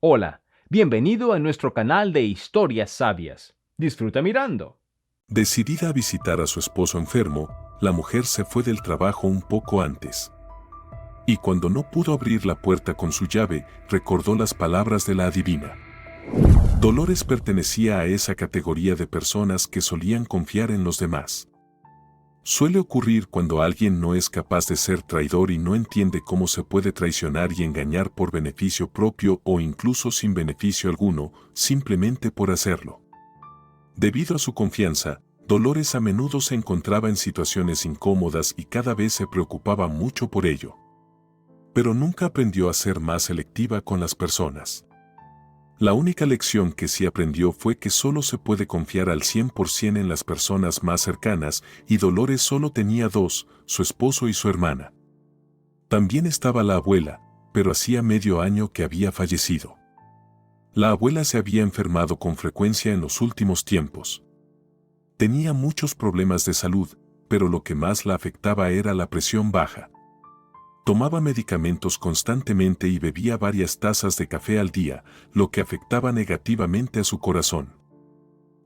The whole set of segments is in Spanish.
Hola, bienvenido a nuestro canal de historias sabias. Disfruta mirando. Decidida a visitar a su esposo enfermo, la mujer se fue del trabajo un poco antes. Y cuando no pudo abrir la puerta con su llave, recordó las palabras de la adivina. Dolores pertenecía a esa categoría de personas que solían confiar en los demás. Suele ocurrir cuando alguien no es capaz de ser traidor y no entiende cómo se puede traicionar y engañar por beneficio propio o incluso sin beneficio alguno, simplemente por hacerlo. Debido a su confianza, Dolores a menudo se encontraba en situaciones incómodas y cada vez se preocupaba mucho por ello. Pero nunca aprendió a ser más selectiva con las personas. La única lección que sí aprendió fue que solo se puede confiar al 100% en las personas más cercanas, y Dolores solo tenía dos, su esposo y su hermana. También estaba la abuela, pero hacía medio año que había fallecido. La abuela se había enfermado con frecuencia en los últimos tiempos. Tenía muchos problemas de salud, pero lo que más la afectaba era la presión baja. Tomaba medicamentos constantemente y bebía varias tazas de café al día, lo que afectaba negativamente a su corazón.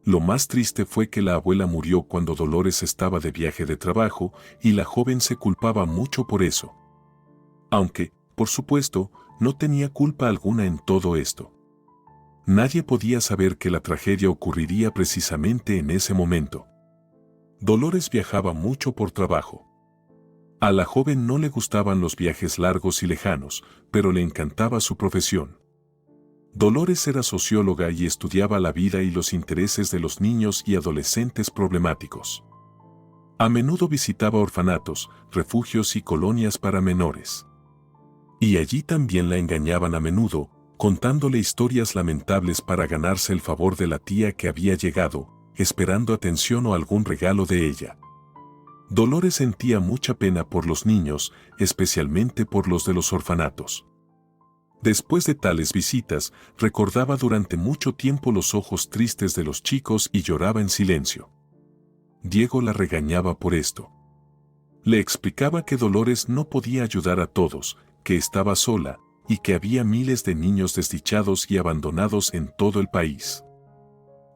Lo más triste fue que la abuela murió cuando Dolores estaba de viaje de trabajo y la joven se culpaba mucho por eso. Aunque, por supuesto, no tenía culpa alguna en todo esto. Nadie podía saber que la tragedia ocurriría precisamente en ese momento. Dolores viajaba mucho por trabajo. A la joven no le gustaban los viajes largos y lejanos, pero le encantaba su profesión. Dolores era socióloga y estudiaba la vida y los intereses de los niños y adolescentes problemáticos. A menudo visitaba orfanatos, refugios y colonias para menores. Y allí también la engañaban a menudo, contándole historias lamentables para ganarse el favor de la tía que había llegado, esperando atención o algún regalo de ella. Dolores sentía mucha pena por los niños, especialmente por los de los orfanatos. Después de tales visitas, recordaba durante mucho tiempo los ojos tristes de los chicos y lloraba en silencio. Diego la regañaba por esto. Le explicaba que Dolores no podía ayudar a todos, que estaba sola, y que había miles de niños desdichados y abandonados en todo el país.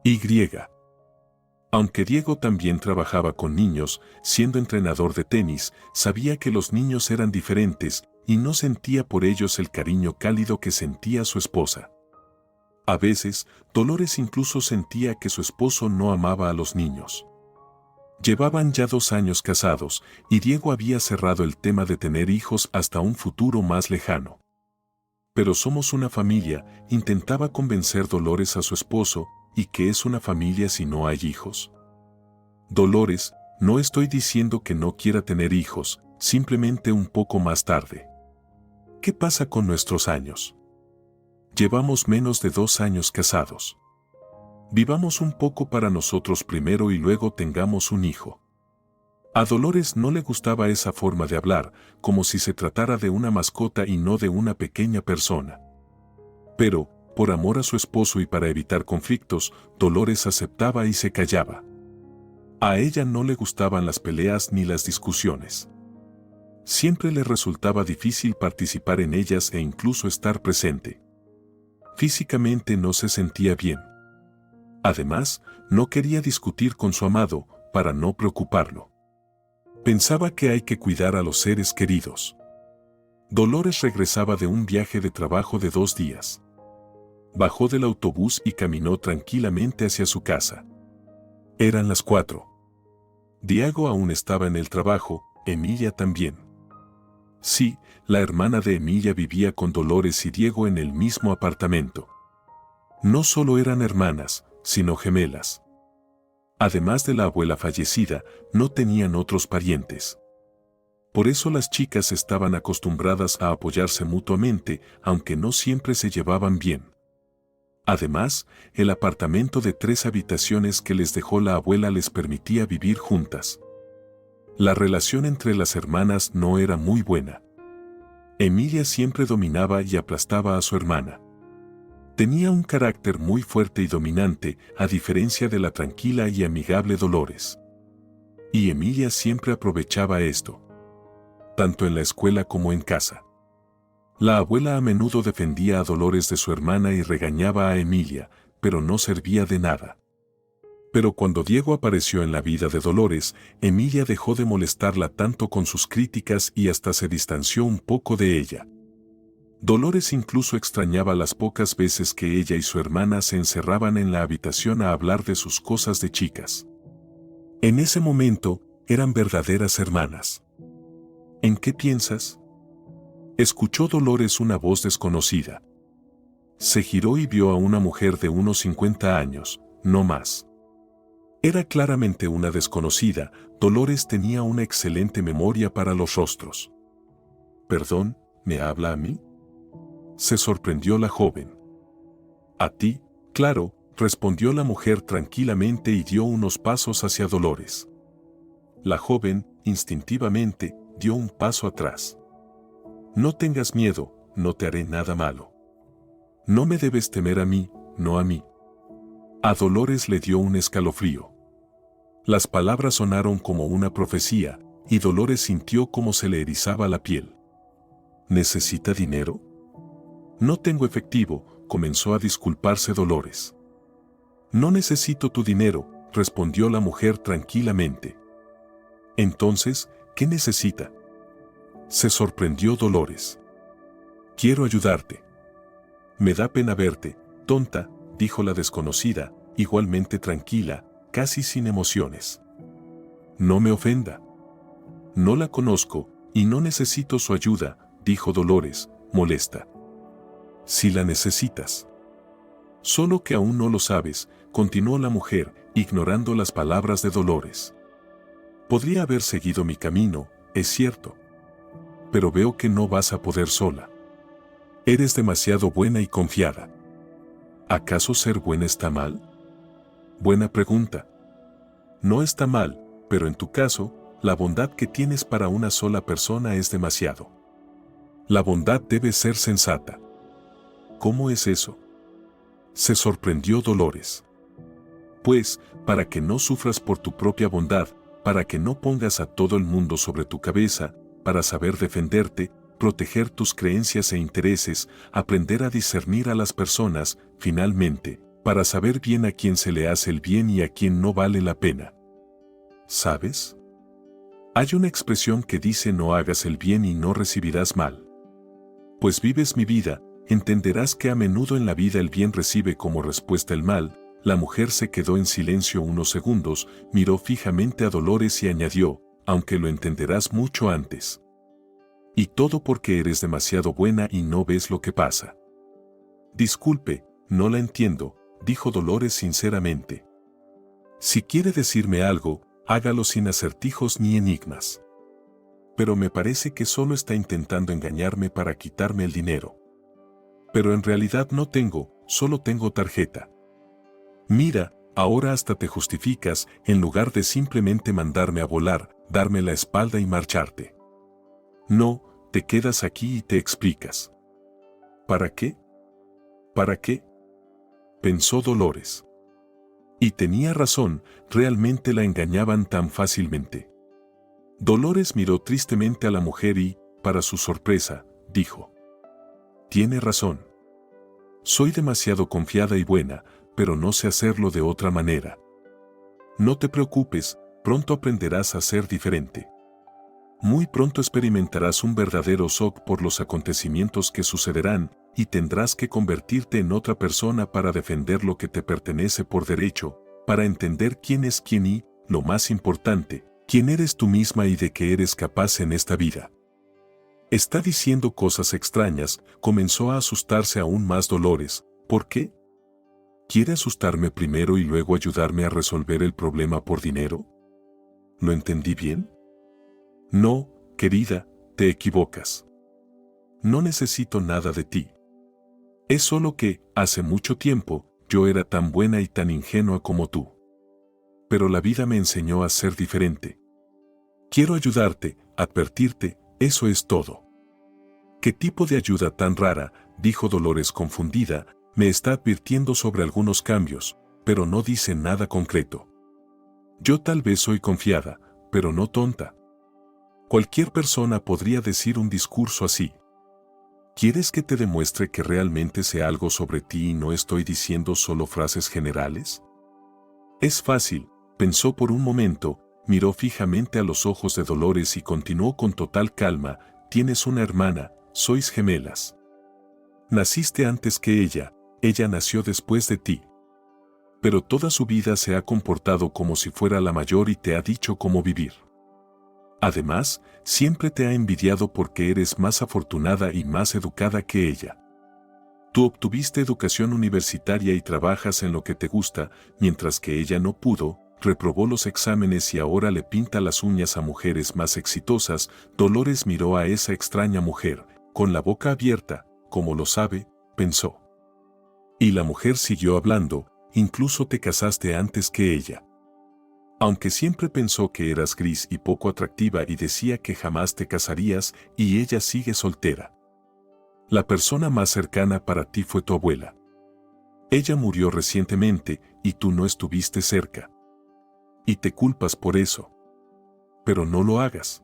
Y. Aunque Diego también trabajaba con niños, siendo entrenador de tenis, sabía que los niños eran diferentes y no sentía por ellos el cariño cálido que sentía su esposa. A veces, Dolores incluso sentía que su esposo no amaba a los niños. Llevaban ya 2 años casados, y Diego había cerrado el tema de tener hijos hasta un futuro más lejano. Pero somos una familia, intentaba convencer Dolores a su esposo, y que es una familia si no hay hijos. Dolores, no estoy diciendo que no quiera tener hijos, simplemente un poco más tarde. ¿Qué pasa con nuestros años? Llevamos menos de 2 años casados. Vivamos un poco para nosotros primero y luego tengamos un hijo. A Dolores no le gustaba esa forma de hablar, como si se tratara de una mascota y no de una pequeña persona. Pero, por amor a su esposo y para evitar conflictos, Dolores aceptaba y se callaba. A ella no le gustaban las peleas ni las discusiones. Siempre le resultaba difícil participar en ellas e incluso estar presente. Físicamente no se sentía bien. Además, no quería discutir con su amado, para no preocuparlo. Pensaba que hay que cuidar a los seres queridos. Dolores regresaba de un viaje de trabajo de 2 días. Bajó del autobús y caminó tranquilamente hacia su casa. Eran las 4. Diego aún estaba en el trabajo, Emilia también. Sí, la hermana de Emilia vivía con Dolores y Diego en el mismo apartamento. No solo eran hermanas, sino gemelas. Además de la abuela fallecida, no tenían otros parientes. Por eso las chicas estaban acostumbradas a apoyarse mutuamente, aunque no siempre se llevaban bien. Además, el apartamento de 3 habitaciones que les dejó la abuela les permitía vivir juntas. La relación entre las hermanas no era muy buena. Emilia siempre dominaba y aplastaba a su hermana. Tenía un carácter muy fuerte y dominante, a diferencia de la tranquila y amigable Dolores. Y Emilia siempre aprovechaba esto, tanto en la escuela como en casa. La abuela a menudo defendía a Dolores de su hermana y regañaba a Emilia, pero no servía de nada. Pero cuando Diego apareció en la vida de Dolores, Emilia dejó de molestarla tanto con sus críticas y hasta se distanció un poco de ella. Dolores incluso extrañaba las pocas veces que ella y su hermana se encerraban en la habitación a hablar de sus cosas de chicas. En ese momento, eran verdaderas hermanas. ¿En qué piensas?, escuchó Dolores una voz desconocida. Se giró y vio a una mujer de unos 50 años, no más. Era claramente una desconocida. Dolores tenía una excelente memoria para los rostros. «Perdón, ¿me habla a mí?», se sorprendió la joven. «A ti, claro», respondió la mujer tranquilamente y dio unos pasos hacia Dolores. La joven, instintivamente, dio un paso atrás. «No tengas miedo, no te haré nada malo. No me debes temer a mí, no a mí». A Dolores le dio un escalofrío. Las palabras sonaron como una profecía, y Dolores sintió cómo se le erizaba la piel. «¿Necesita dinero?». «No tengo efectivo», comenzó a disculparse Dolores. «No necesito tu dinero», respondió la mujer tranquilamente. «Entonces, ¿qué necesita?», se sorprendió Dolores. «Quiero ayudarte». «Me da pena verte, tonta», dijo la desconocida, igualmente tranquila, casi sin emociones. «No me ofenda. No la conozco, y no necesito su ayuda», dijo Dolores, molesta. «Si la necesitas». «Solo que aún no lo sabes», continuó la mujer, ignorando las palabras de Dolores. «Podría haber seguido mi camino, es cierto. Pero veo que no vas a poder sola. Eres demasiado buena y confiada». «¿Acaso ser buena está mal?». «Buena pregunta. No está mal, pero en tu caso, la bondad que tienes para una sola persona es demasiado. La bondad debe ser sensata». «¿Cómo es eso?», se sorprendió Dolores. «Pues, para que no sufras por tu propia bondad, para que no pongas a todo el mundo sobre tu cabeza, para saber defenderte, proteger tus creencias e intereses, aprender a discernir a las personas, finalmente, para saber bien a quién se le hace el bien y a quién no vale la pena. ¿Sabes? Hay una expresión que dice no hagas el bien y no recibirás mal. Pues vives mi vida, entenderás que a menudo en la vida el bien recibe como respuesta el mal». La mujer se quedó en silencio unos segundos, miró fijamente a Dolores y añadió, «aunque lo entenderás mucho antes. Y todo porque eres demasiado buena y no ves lo que pasa». «Disculpe, no la entiendo», dijo Dolores sinceramente. «Si quiere decirme algo, hágalo sin acertijos ni enigmas. Pero me parece que solo está intentando engañarme para quitarme el dinero. Pero en realidad no tengo, solo tengo tarjeta. Mira, ahora hasta te justificas en lugar de simplemente mandarme a volar, darme la espalda y marcharte. No, te quedas aquí y te explicas». «¿Para qué? ¿Para qué?», pensó Dolores. Y tenía razón, realmente la engañaban tan fácilmente. Dolores miró tristemente a la mujer y, para su sorpresa, dijo: «Tiene razón. Soy demasiado confiada y buena, pero no sé hacerlo de otra manera. No te preocupes, pronto aprenderás a ser diferente. Muy pronto experimentarás un verdadero shock por los acontecimientos que sucederán, y tendrás que convertirte en otra persona para defender lo que te pertenece por derecho, para entender quién es quién y, lo más importante, quién eres tú misma y de qué eres capaz en esta vida». «Está diciendo cosas extrañas», comenzó a asustarse aún más Dolores. «¿Por qué? ¿Quiere asustarme primero y luego ayudarme a resolver el problema por dinero? ¿Lo entendí bien?». «No, querida, te equivocas. No necesito nada de ti. Es solo que, hace mucho tiempo, yo era tan buena y tan ingenua como tú. Pero la vida me enseñó a ser diferente. Quiero ayudarte, advertirte, eso es todo». «¿Qué tipo de ayuda tan rara?», dijo Dolores confundida. «Me está advirtiendo sobre algunos cambios, pero no dice nada concreto. Yo tal vez soy confiada, pero no tonta. Cualquier persona podría decir un discurso así. ¿Quieres que te demuestre que realmente sé algo sobre ti y no estoy diciendo solo frases generales? Es fácil, pensó por un momento, miró fijamente a los ojos de Dolores y continuó con total calma, tienes una hermana, sois gemelas. Naciste antes que ella nació después de ti. Pero toda su vida se ha comportado como si fuera la mayor y te ha dicho cómo vivir. Además, siempre te ha envidiado porque eres más afortunada y más educada que ella. Tú obtuviste educación universitaria y trabajas en lo que te gusta, mientras que ella no pudo, reprobó los exámenes y ahora le pinta las uñas a mujeres más exitosas. Dolores miró a esa extraña mujer, con la boca abierta, como lo sabe, pensó. Y la mujer siguió hablando, incluso te casaste antes que ella. Aunque siempre pensó que eras gris y poco atractiva y decía que jamás te casarías, y ella sigue soltera. La persona más cercana para ti fue tu abuela. Ella murió recientemente y tú no estuviste cerca. Y te culpas por eso. Pero no lo hagas.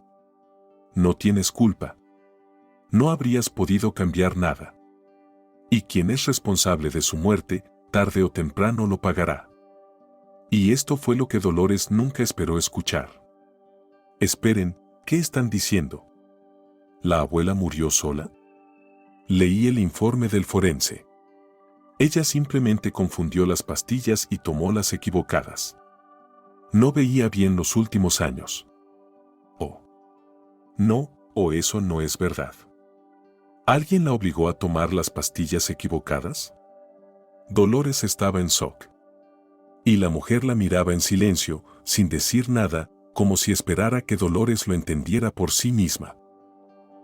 No tienes culpa. No habrías podido cambiar nada. Y quien es responsable de su muerte, tarde o temprano lo pagará. Y esto fue lo que Dolores nunca esperó escuchar. Esperen, ¿qué están diciendo? ¿La abuela murió sola? Leí el informe del forense. Ella simplemente confundió las pastillas y tomó las equivocadas. No veía bien los últimos años. Oh. No, o eso no es verdad. ¿Alguien la obligó a tomar las pastillas equivocadas? Dolores estaba en shock. Y la mujer la miraba en silencio, sin decir nada, como si esperara que Dolores lo entendiera por sí misma.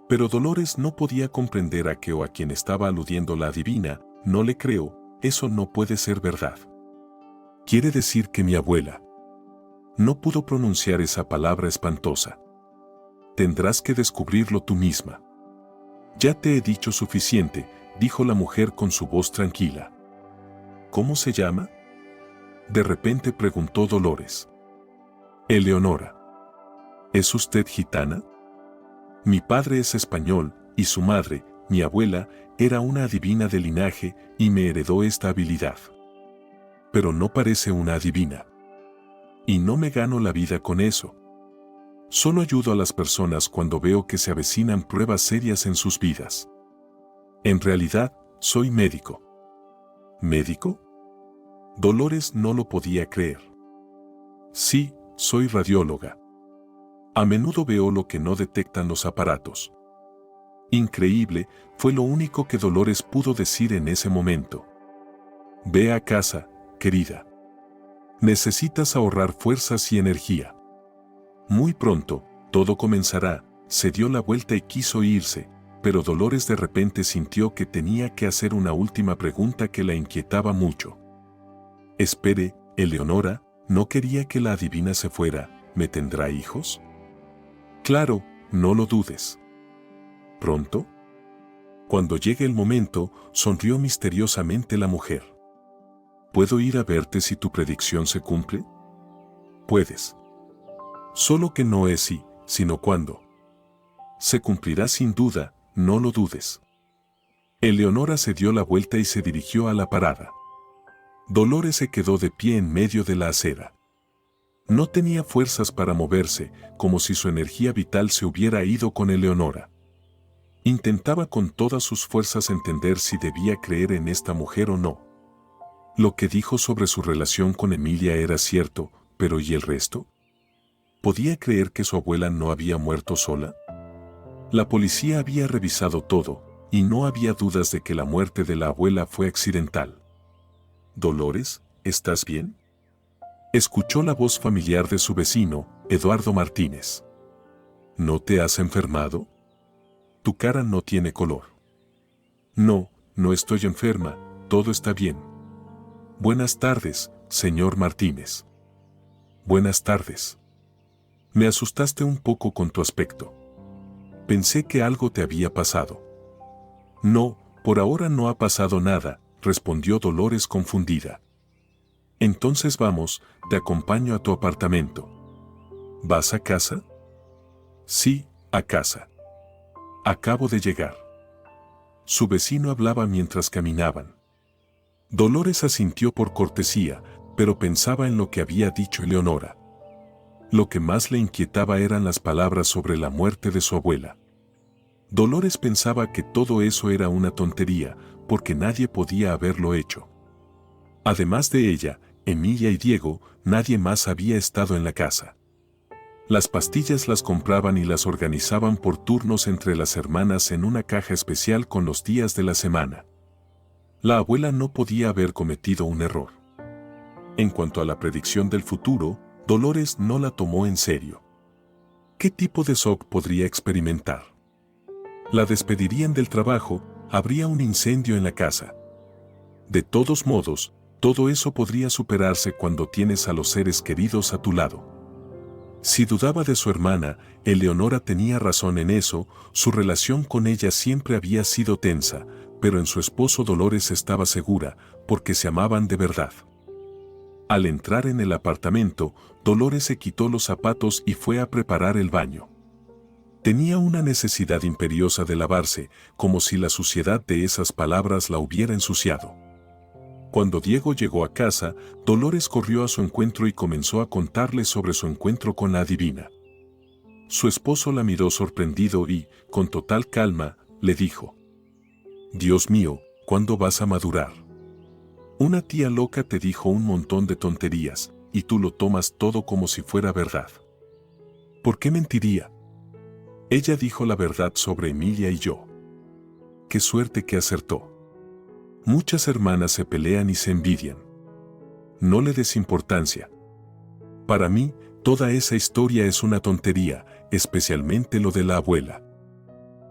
Pero Dolores no podía comprender a qué o a quién estaba aludiendo la adivina. No le creo, eso no puede ser verdad. Quiere decir que mi abuela. No pudo pronunciar esa palabra espantosa. Tendrás que descubrirlo tú misma. Ya te he dicho suficiente, dijo la mujer con su voz tranquila. ¿Cómo se llama? De repente preguntó Dolores. Eleonora. ¿Es usted gitana? Mi padre es español, y su madre, mi abuela, era una adivina de linaje y me heredó esta habilidad. Pero no parece una adivina. Y no me gano la vida con eso. Solo ayudo a las personas cuando veo que se avecinan pruebas serias en sus vidas. En realidad, soy médico. ¿Médico? Dolores no lo podía creer. Sí, soy radióloga. A menudo veo lo que no detectan los aparatos. Increíble, fue lo único que Dolores pudo decir en ese momento. Ve a casa, querida. Necesitas ahorrar fuerzas y energía. Muy pronto, todo comenzará. Se dio la vuelta y quiso irse, pero Dolores de repente sintió que tenía que hacer una última pregunta que la inquietaba mucho. Espere, Eleonora, ¿no quería que la adivina se fuera? ¿Me tendrá hijos? Claro, no lo dudes. ¿Pronto? Cuando llegue el momento, sonrió misteriosamente la mujer. ¿Puedo ir a verte si tu predicción se cumple? Puedes. Solo que no es si, sino cuándo. Se cumplirá sin duda, no lo dudes. Eleonora se dio la vuelta y se dirigió a la parada. Dolores se quedó de pie en medio de la acera. No tenía fuerzas para moverse, como si su energía vital se hubiera ido con Eleonora. Intentaba con todas sus fuerzas entender si debía creer en esta mujer o no. Lo que dijo sobre su relación con Emilia era cierto, pero ¿y el resto? ¿Podía creer que su abuela no había muerto sola? La policía había revisado todo, y no había dudas de que la muerte de la abuela fue accidental. Dolores, ¿estás bien? Escuchó la voz familiar de su vecino, Eduardo Martínez. ¿No te has enfermado? Tu cara no tiene color. No, no estoy enferma, todo está bien. Buenas tardes, señor Martínez. Buenas tardes. Me asustaste un poco con tu aspecto. Pensé que algo te había pasado. No, por ahora no ha pasado nada, respondió Dolores confundida. Entonces vamos, te acompaño a tu apartamento. ¿Vas a casa? Sí, a casa. Acabo de llegar. su vecino hablaba mientras caminaban. Dolores asintió por cortesía, pero pensaba en lo que había dicho Eleonora. Lo que más le inquietaba eran las palabras sobre la muerte de su abuela. Dolores pensaba que todo eso era una tontería, porque nadie podía haberlo hecho. Además de ella, Emilia y Diego, nadie más había estado en la casa. Las pastillas las compraban y las organizaban por turnos entre las hermanas en una caja especial con los días de la semana. La abuela no podía haber cometido un error. En cuanto a la predicción del futuro, Dolores no la tomó en serio. ¿Qué tipo de shock podría experimentar? La despedirían del trabajo, habría un incendio en la casa. De todos modos, todo eso podría superarse cuando tienes a los seres queridos a tu lado. Si dudaba de su hermana, Eleonora tenía razón en eso, su relación con ella siempre había sido tensa, pero en su esposo Dolores estaba segura, porque se amaban de verdad. Al entrar en el apartamento, Dolores se quitó los zapatos y fue a preparar el baño. Tenía una necesidad imperiosa de lavarse, como si la suciedad de esas palabras la hubiera ensuciado. Cuando Diego llegó a casa, Dolores corrió a su encuentro y comenzó a contarle sobre su encuentro con la adivina. Su esposo la miró sorprendido y, con total calma, le dijo: «Dios mío, ¿cuándo vas a madurar? Una tía loca te dijo un montón de tonterías, y tú lo tomas todo como si fuera verdad. ¿Por qué mentiría? Ella dijo la verdad sobre Emilia y yo. Qué suerte que acertó. Muchas hermanas se pelean y se envidian. No le des importancia. Para mí, toda esa historia es una tontería, especialmente lo de la abuela».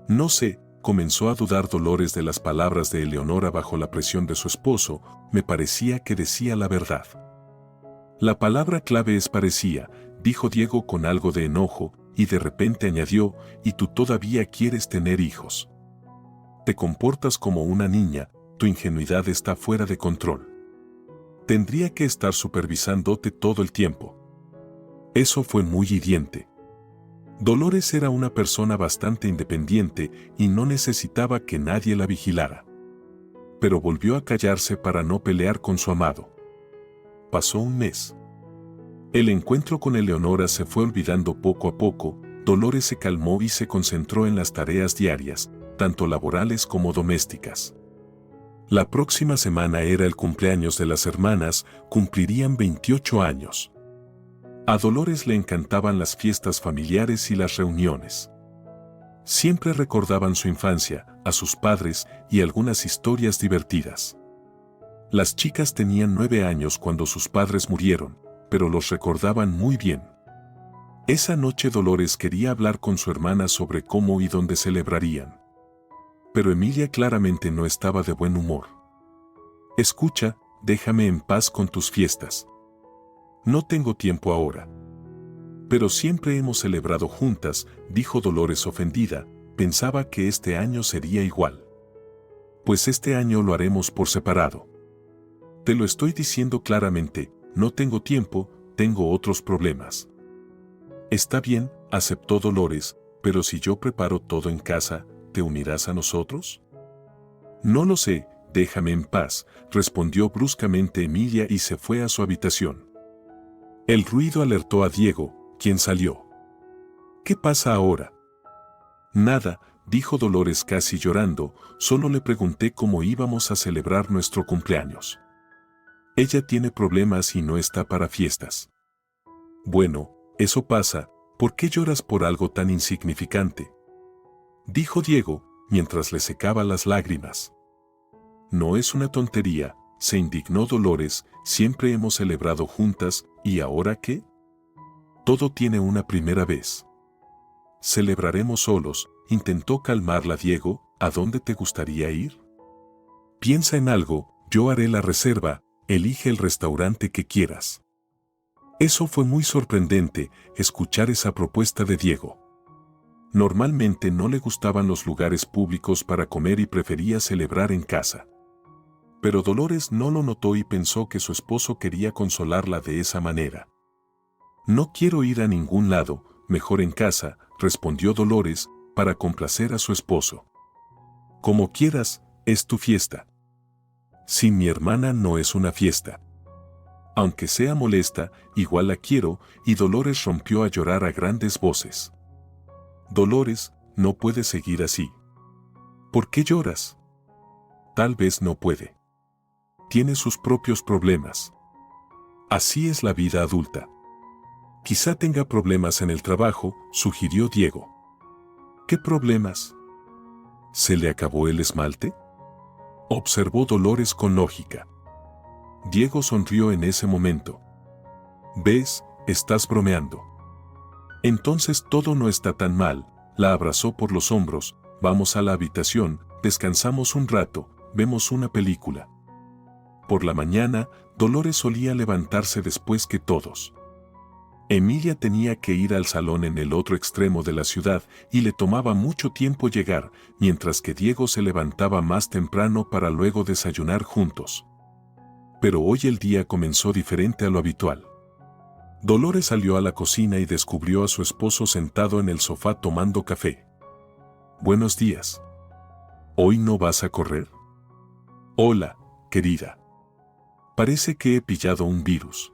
No sé, comenzó a dudar Dolores de las palabras de Eleonora bajo la presión de su esposo, me parecía que decía la verdad. La palabra clave es parecía, dijo Diego con algo de enojo, y de repente añadió, y tú todavía quieres tener hijos. Te comportas como una niña, tu ingenuidad está fuera de control. Tendría que estar supervisándote todo el tiempo. Eso fue muy hiriente. Dolores era una persona bastante independiente y no necesitaba que nadie la vigilara. Pero volvió a callarse para no pelear con su amado. Pasó un mes. El encuentro con Eleonora se fue olvidando poco a poco, Dolores se calmó y se concentró en las tareas diarias, tanto laborales como domésticas. La próxima semana era el cumpleaños de las hermanas, cumplirían 28 años. A Dolores le encantaban las fiestas familiares y las reuniones. Siempre recordaban su infancia, a sus padres y algunas historias divertidas. Las chicas tenían 9 años cuando sus padres murieron, pero los recordaban muy bien. Esa noche Dolores quería hablar con su hermana sobre cómo y dónde celebrarían. Pero Emilia claramente no estaba de buen humor. «Escucha, déjame en paz con tus fiestas. No tengo tiempo ahora». «Pero siempre hemos celebrado juntas», dijo Dolores ofendida, pensaba que este año sería igual. «Pues este año lo haremos por separado. Te lo estoy diciendo claramente, no tengo tiempo, tengo otros problemas». «Está bien», aceptó Dolores, «pero si yo preparo todo en casa, ¿te unirás a nosotros?» «No lo sé, déjame en paz», respondió bruscamente Emilia y se fue a su habitación. El ruido alertó a Diego, quien salió. «¿Qué pasa ahora?» «Nada», dijo Dolores casi llorando, «solo le pregunté cómo íbamos a celebrar nuestro cumpleaños. Ella tiene problemas y no está para fiestas». «Bueno, eso pasa, ¿por qué lloras por algo tan insignificante?», dijo Diego, mientras le secaba las lágrimas. «No es una tontería», se indignó Dolores, «siempre hemos celebrado juntas, ¿y ahora qué? Todo tiene una primera vez. Celebraremos solos», intentó calmarla Diego, «¿a dónde te gustaría ir? Piensa en algo, yo haré la reserva, elige el restaurante que quieras». Eso fue muy sorprendente, escuchar esa propuesta de Diego. Normalmente no le gustaban los lugares públicos para comer y prefería celebrar en casa. Pero Dolores no lo notó y pensó que su esposo quería consolarla de esa manera. «No quiero ir a ningún lado, mejor en casa», respondió Dolores, para complacer a su esposo. Como quieras, es tu fiesta. Sin mi hermana no es una fiesta. Aunque sea molesta, igual la quiero, y Dolores rompió a llorar a grandes voces. Dolores, no puede seguir así. ¿Por qué lloras? Tal vez no puede. Tiene sus propios problemas. Así es la vida adulta. Quizá tenga problemas en el trabajo, sugirió Diego. ¿Qué problemas? ¿Se le acabó el esmalte? Observó Dolores con lógica. Diego sonrió en ese momento. ¿Ves? Estás bromeando. Entonces todo no está tan mal. La abrazó por los hombros. Vamos a la habitación, descansamos un rato, vemos una película. Por la mañana, Dolores solía levantarse después que todos. Emilia tenía que ir al salón en el otro extremo de la ciudad y le tomaba mucho tiempo llegar, mientras que Diego se levantaba más temprano para luego desayunar juntos. Pero hoy el día comenzó diferente a lo habitual. Dolores salió a la cocina y descubrió a su esposo sentado en el sofá tomando café. Buenos días. ¿Hoy no vas a correr? Hola, querida. Parece que he pillado un virus.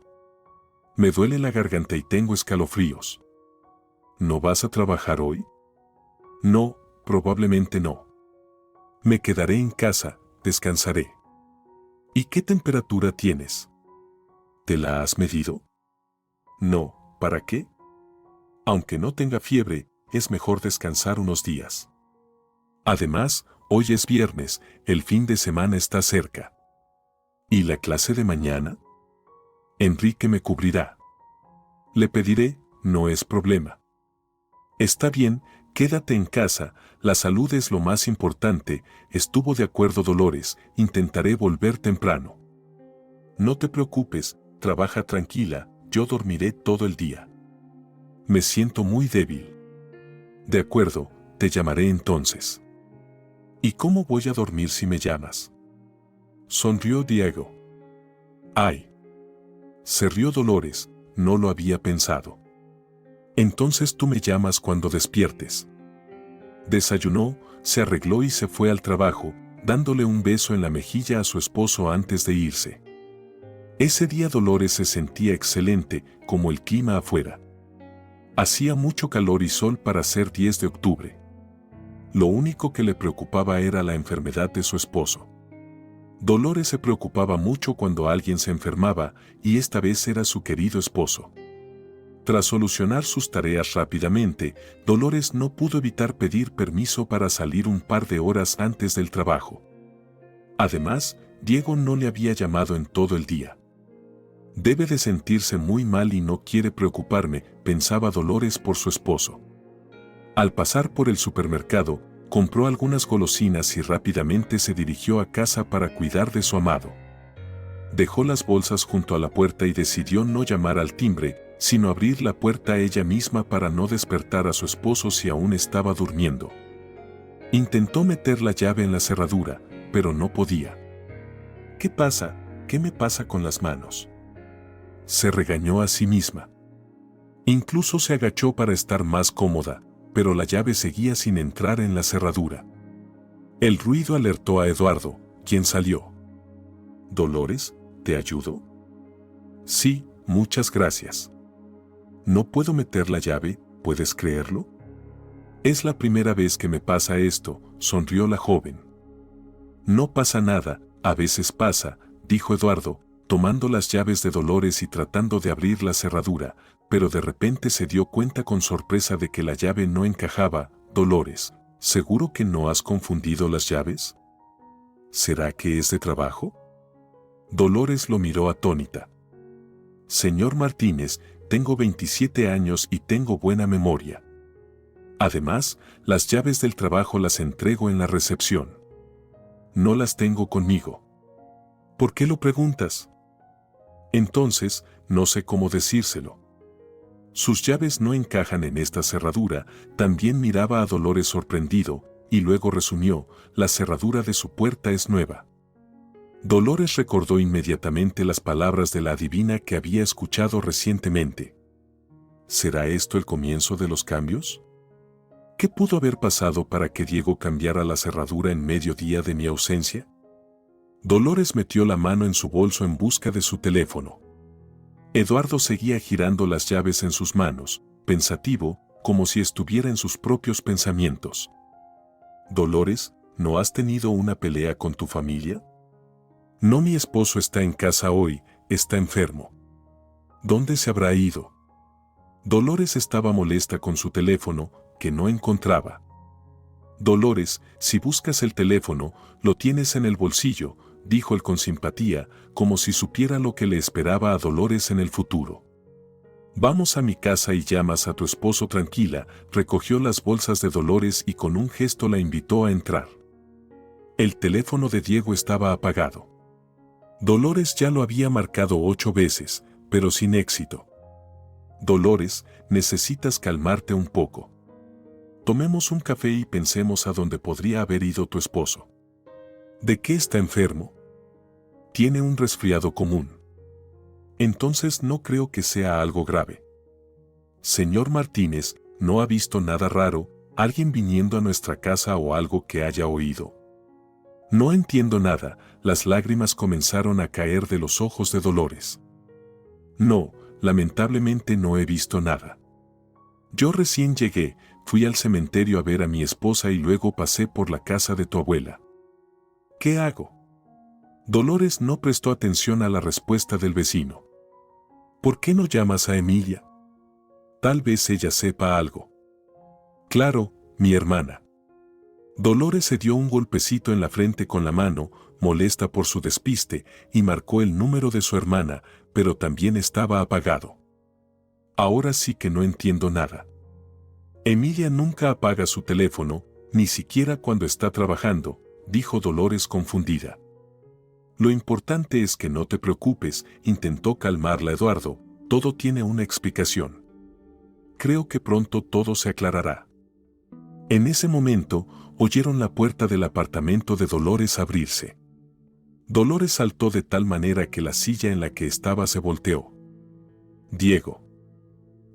Me duele la garganta y tengo escalofríos. ¿No vas a trabajar hoy? No, probablemente no. Me quedaré en casa, descansaré. ¿Y qué temperatura tienes? ¿Te la has medido? No, ¿para qué? Aunque no tenga fiebre, es mejor descansar unos días. Además, hoy es viernes, el fin de semana está cerca. ¿Y la clase de mañana? Enrique me cubrirá. Le pediré, no es problema. Está bien, quédate en casa, la salud es lo más importante, estuvo de acuerdo Dolores, intentaré volver temprano. No te preocupes, trabaja tranquila, yo dormiré todo el día. Me siento muy débil. De acuerdo, te llamaré entonces. ¿Y cómo voy a dormir si me llamas? Sonrió Diego. ¡Ay! Se rió Dolores, no lo había pensado. Entonces tú me llamas cuando despiertes. Desayunó, se arregló y se fue al trabajo, dándole un beso en la mejilla a su esposo antes de irse. Ese día Dolores se sentía excelente, como el clima afuera. Hacía mucho calor y sol para ser 10 de octubre. Lo único que le preocupaba era la enfermedad de su esposo. Dolores se preocupaba mucho cuando alguien se enfermaba, y esta vez era su querido esposo. Tras solucionar sus tareas rápidamente, Dolores no pudo evitar pedir permiso para salir un par de horas antes del trabajo. Además, Diego no le había llamado en todo el día. Debe de sentirse muy mal y no quiere preocuparme, pensaba Dolores por su esposo. Al pasar por el supermercado, compró algunas golosinas y rápidamente se dirigió a casa para cuidar de su amado. Dejó las bolsas junto a la puerta y decidió no llamar al timbre, sino abrir la puerta ella misma para no despertar a su esposo si aún estaba durmiendo. Intentó meter la llave en la cerradura, pero no podía. ¿Qué pasa? ¿Qué me pasa con las manos? Se regañó a sí misma. Incluso se agachó para estar más cómoda, pero la llave seguía sin entrar en la cerradura. El ruido alertó a Eduardo, quien salió. «Dolores, ¿te ayudo?» «Sí, muchas gracias». «No puedo meter la llave, ¿puedes creerlo?» «Es la primera vez que me pasa esto», sonrió la joven. «No pasa nada, a veces pasa», dijo Eduardo, tomando las llaves de Dolores y tratando de abrir la cerradura, pero de repente se dio cuenta con sorpresa de que la llave no encajaba. «Dolores, ¿seguro que no has confundido las llaves? ¿Será que es de trabajo?» Dolores lo miró atónita. «Señor Martínez, tengo 27 años y tengo buena memoria. Además, las llaves del trabajo las entrego en la recepción. No las tengo conmigo». «¿Por qué lo preguntas?» «Entonces, no sé cómo decírselo. Sus llaves no encajan en esta cerradura». También miraba a Dolores sorprendido, y luego resumió: «La cerradura de su puerta es nueva». Dolores recordó inmediatamente las palabras de la adivina que había escuchado recientemente. ¿Será esto el comienzo de los cambios? ¿Qué pudo haber pasado para que Diego cambiara la cerradura en medio día de mi ausencia? Dolores metió la mano en su bolso en busca de su teléfono. Eduardo seguía girando las llaves en sus manos, pensativo, como si estuviera en sus propios pensamientos. Dolores, ¿no has tenido una pelea con tu familia? No, mi esposo está en casa hoy, está enfermo. ¿Dónde se habrá ido? Dolores estaba molesta con su teléfono, que no encontraba. Dolores, si buscas el teléfono, lo tienes en el bolsillo, dijo él con simpatía, como si supiera lo que le esperaba a Dolores en el futuro. Vamos a mi casa y llamas a tu esposo tranquila, recogió las bolsas de Dolores y con un gesto la invitó a entrar. El teléfono de Diego estaba apagado. Dolores ya lo había marcado 8 veces, pero sin éxito. Dolores, necesitas calmarte un poco. Tomemos un café y pensemos a dónde podría haber ido tu esposo. ¿De qué está enfermo? Tiene un resfriado común. Entonces no creo que sea algo grave. Señor Martínez, ¿no ha visto nada raro, alguien viniendo a nuestra casa o algo que haya oído? No entiendo nada, las lágrimas comenzaron a caer de los ojos de Dolores. No, lamentablemente no he visto nada. Yo recién llegué, fui al cementerio a ver a mi esposa y luego pasé por la casa de tu abuela. ¿Qué hago? Dolores no prestó atención a la respuesta del vecino. ¿Por qué no llamas a Emilia? Tal vez ella sepa algo. Claro, mi hermana. Dolores se dio un golpecito en la frente con la mano, molesta por su despiste, y marcó el número de su hermana, pero también estaba apagado. Ahora sí que no entiendo nada. Emilia nunca apaga su teléfono, ni siquiera cuando está trabajando, dijo Dolores confundida. Lo importante es que no te preocupes, intentó calmarla Eduardo, todo tiene una explicación. Creo que pronto todo se aclarará. En ese momento, oyeron la puerta del apartamento de Dolores abrirse. Dolores saltó de tal manera que la silla en la que estaba se volteó. Diego.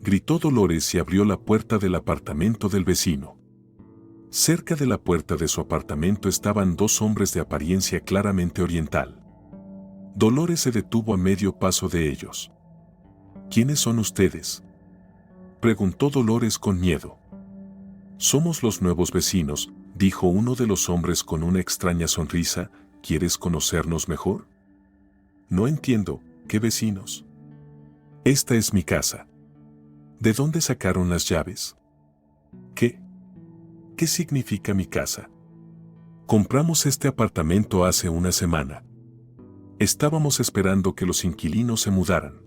Gritó Dolores y abrió la puerta del apartamento del vecino. Cerca de la puerta de su apartamento estaban 2 hombres de apariencia claramente oriental. Dolores se detuvo a medio paso de ellos. ¿Quiénes son ustedes?, preguntó Dolores con miedo. Somos los nuevos vecinos, dijo uno de los hombres con una extraña sonrisa. ¿Quieres conocernos mejor? No entiendo, ¿qué vecinos? Esta es mi casa. ¿De dónde sacaron las llaves? ¿Qué? ¿Qué significa mi casa? Compramos este apartamento hace una semana. Estábamos esperando que los inquilinos se mudaran.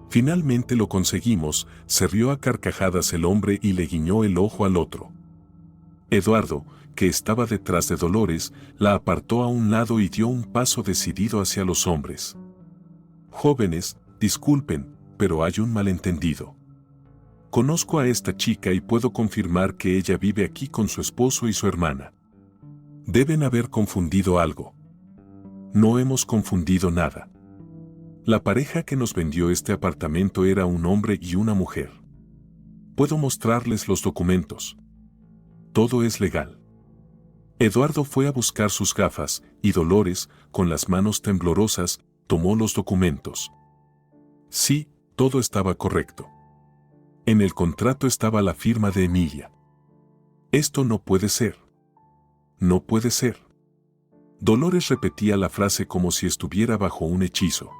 Finalmente lo conseguimos, se rió a carcajadas el hombre y le guiñó el ojo al otro. Eduardo, que estaba detrás de Dolores, la apartó a un lado y dio un paso decidido hacia los hombres. Jóvenes, disculpen, pero hay un malentendido. Conozco a esta chica y puedo confirmar que ella vive aquí con su esposo y su hermana. Deben haber confundido algo. No hemos confundido nada. La pareja que nos vendió este apartamento era un hombre y una mujer. Puedo mostrarles los documentos. Todo es legal. Eduardo fue a buscar sus gafas y Dolores, con las manos temblorosas, tomó los documentos. Sí, todo estaba correcto. En el contrato estaba la firma de Emilia. Esto no puede ser. No puede ser. Dolores repetía la frase como si estuviera bajo un hechizo.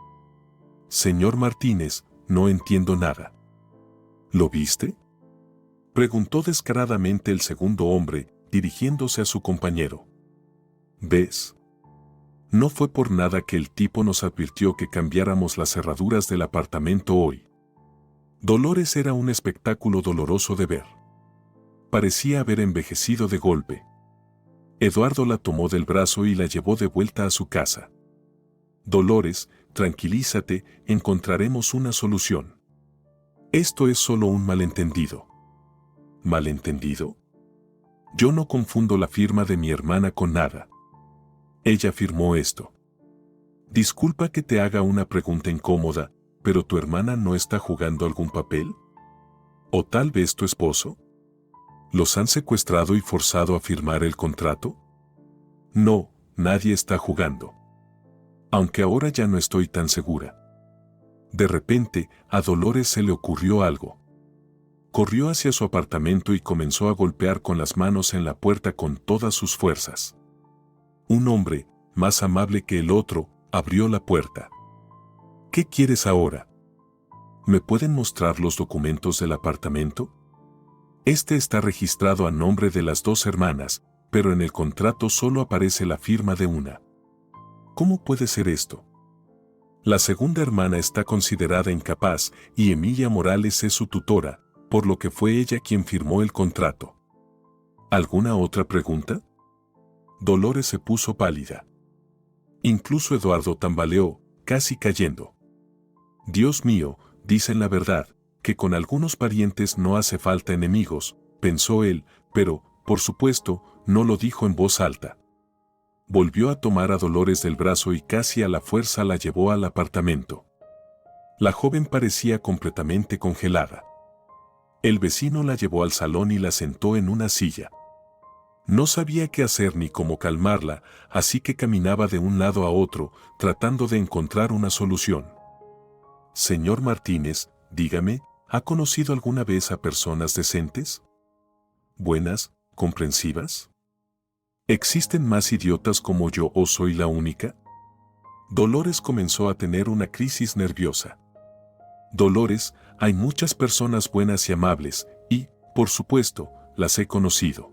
Señor Martínez, no entiendo nada. ¿Lo viste?, preguntó descaradamente el segundo hombre, dirigiéndose a su compañero. ¿Ves? No fue por nada que el tipo nos advirtió que cambiáramos las cerraduras del apartamento hoy. Dolores era un espectáculo doloroso de ver. Parecía haber envejecido de golpe. Eduardo la tomó del brazo y la llevó de vuelta a su casa. Dolores, tranquilízate, encontraremos una solución. Esto es solo un malentendido. ¿Malentendido? Yo no confundo la firma de mi hermana con nada. Ella firmó esto. Disculpa que te haga una pregunta incómoda, pero ¿tu hermana no está jugando algún papel? ¿O tal vez tu esposo? ¿Los han secuestrado y forzado a firmar el contrato? No, nadie está jugando. Aunque ahora ya no estoy tan segura. De repente, a Dolores se le ocurrió algo. Corrió hacia su apartamento y comenzó a golpear con las manos en la puerta con todas sus fuerzas. Un hombre, más amable que el otro, abrió la puerta. ¿Qué quieres ahora? ¿Me pueden mostrar los documentos del apartamento? Este está registrado a nombre de las dos hermanas, pero en el contrato solo aparece la firma de una. ¿Cómo puede ser esto? La segunda hermana está considerada incapaz y Emilia Morales es su tutora, por lo que fue ella quien firmó el contrato. ¿Alguna otra pregunta? Dolores se puso pálida. Incluso Eduardo tambaleó, casi cayendo. Dios mío, dicen la verdad, que con algunos parientes no hace falta enemigos, pensó él, pero, por supuesto, no lo dijo en voz alta. Volvió a tomar a Dolores del brazo y casi a la fuerza la llevó al apartamento. La joven parecía completamente congelada. El vecino la llevó al salón y la sentó en una silla. No sabía qué hacer ni cómo calmarla, así que caminaba de un lado a otro, tratando de encontrar una solución. Señor Martínez, dígame, ¿ha conocido alguna vez a personas decentes? ¿Buenas, comprensivas? ¿Existen más idiotas como yo o soy la única? Dolores comenzó a tener una crisis nerviosa. Dolores, hay muchas personas buenas y amables, y, por supuesto, las he conocido.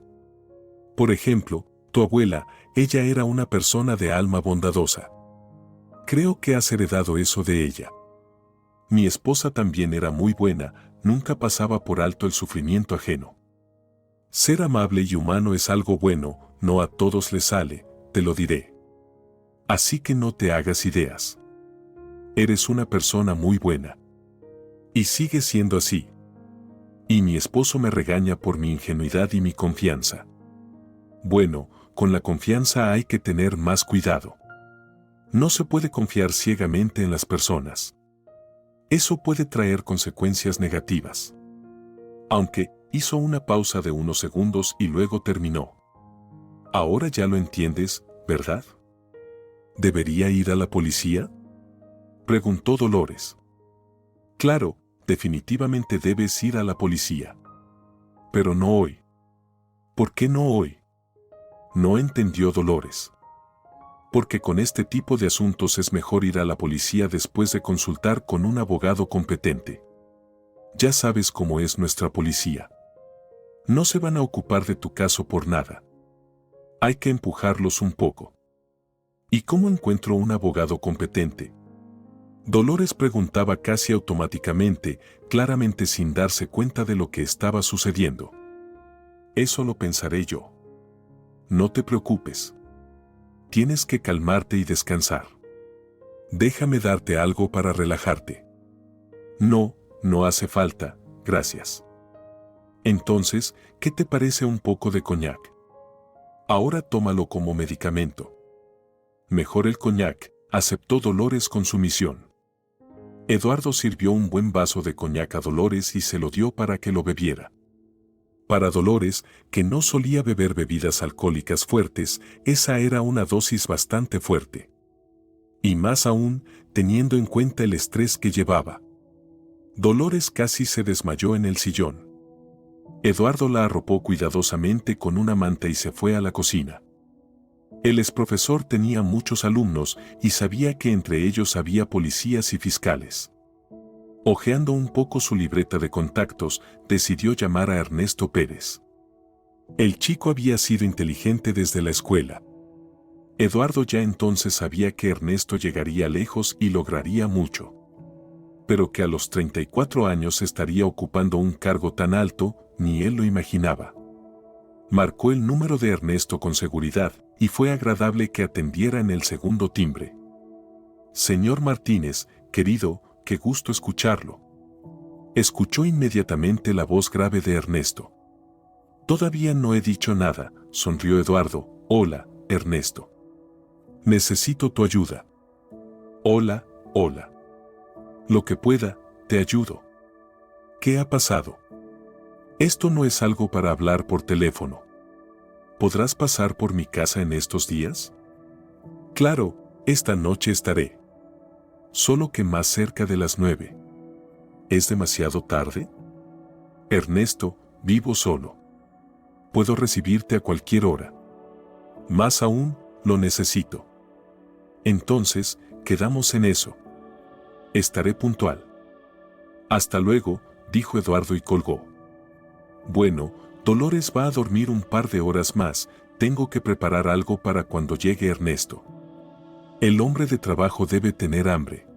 Por ejemplo, tu abuela, ella era una persona de alma bondadosa. Creo que has heredado eso de ella. Mi esposa también era muy buena, nunca pasaba por alto el sufrimiento ajeno. Ser amable y humano es algo bueno, no a todos les sale, te lo diré. Así que no te hagas ideas. Eres una persona muy buena. Y sigue siendo así. Y mi esposo me regaña por mi ingenuidad y mi confianza. Bueno, con la confianza hay que tener más cuidado. No se puede confiar ciegamente en las personas. Eso puede traer consecuencias negativas. Aunque, hizo una pausa de unos segundos y luego terminó. Ahora ya lo entiendes, ¿verdad? ¿Debería ir a la policía? Preguntó Dolores. Claro, definitivamente debes ir a la policía. Pero no hoy. ¿Por qué no hoy? No entendió Dolores. Porque con este tipo de asuntos es mejor ir a la policía después de consultar con un abogado competente. Ya sabes cómo es nuestra policía. No se van a ocupar de tu caso por nada. Hay que empujarlos un poco. ¿Y cómo encuentro un abogado competente? Dolores preguntaba casi automáticamente, claramente sin darse cuenta de lo que estaba sucediendo. Eso lo pensaré yo. No te preocupes. Tienes que calmarte y descansar. Déjame darte algo para relajarte. No, no hace falta, gracias. Entonces, ¿qué te parece un poco de coñac? Ahora tómalo como medicamento. Mejor el coñac, aceptó Dolores con sumisión. Eduardo sirvió un buen vaso de coñac a Dolores y se lo dio para que lo bebiera. Para Dolores, que no solía beber bebidas alcohólicas fuertes, esa era una dosis bastante fuerte. Y más aún, teniendo en cuenta el estrés que llevaba. Dolores casi se desmayó en el sillón. Eduardo la arropó cuidadosamente con una manta y se fue a la cocina. El exprofesor tenía muchos alumnos y sabía que entre ellos había policías y fiscales. Hojeando un poco su libreta de contactos, decidió llamar a Ernesto Pérez. El chico había sido inteligente desde la escuela. Eduardo ya entonces sabía que Ernesto llegaría lejos y lograría mucho. Pero que a los 34 años estaría ocupando un cargo tan alto, ni él lo imaginaba. Marcó el número de Ernesto con seguridad, y fue agradable que atendiera en el segundo timbre. Señor Martínez, querido, qué gusto escucharlo. Escuchó inmediatamente la voz grave de Ernesto. Todavía no he dicho nada, sonrió Eduardo. Hola, Ernesto. Necesito tu ayuda. Hola, hola. Lo que pueda, te ayudo. ¿Qué ha pasado? Esto no es algo para hablar por teléfono. ¿Podrás pasar por mi casa en estos días? Claro, esta noche estaré. Solo que más cerca de las 9. ¿Es demasiado tarde? Ernesto, vivo solo. Puedo recibirte a cualquier hora. Más aún, lo necesito. Entonces, quedamos en eso. Estaré puntual. Hasta luego, dijo Eduardo y colgó. Bueno, Dolores va a dormir un par de horas más, tengo que preparar algo para cuando llegue Ernesto. El hombre de trabajo debe tener hambre.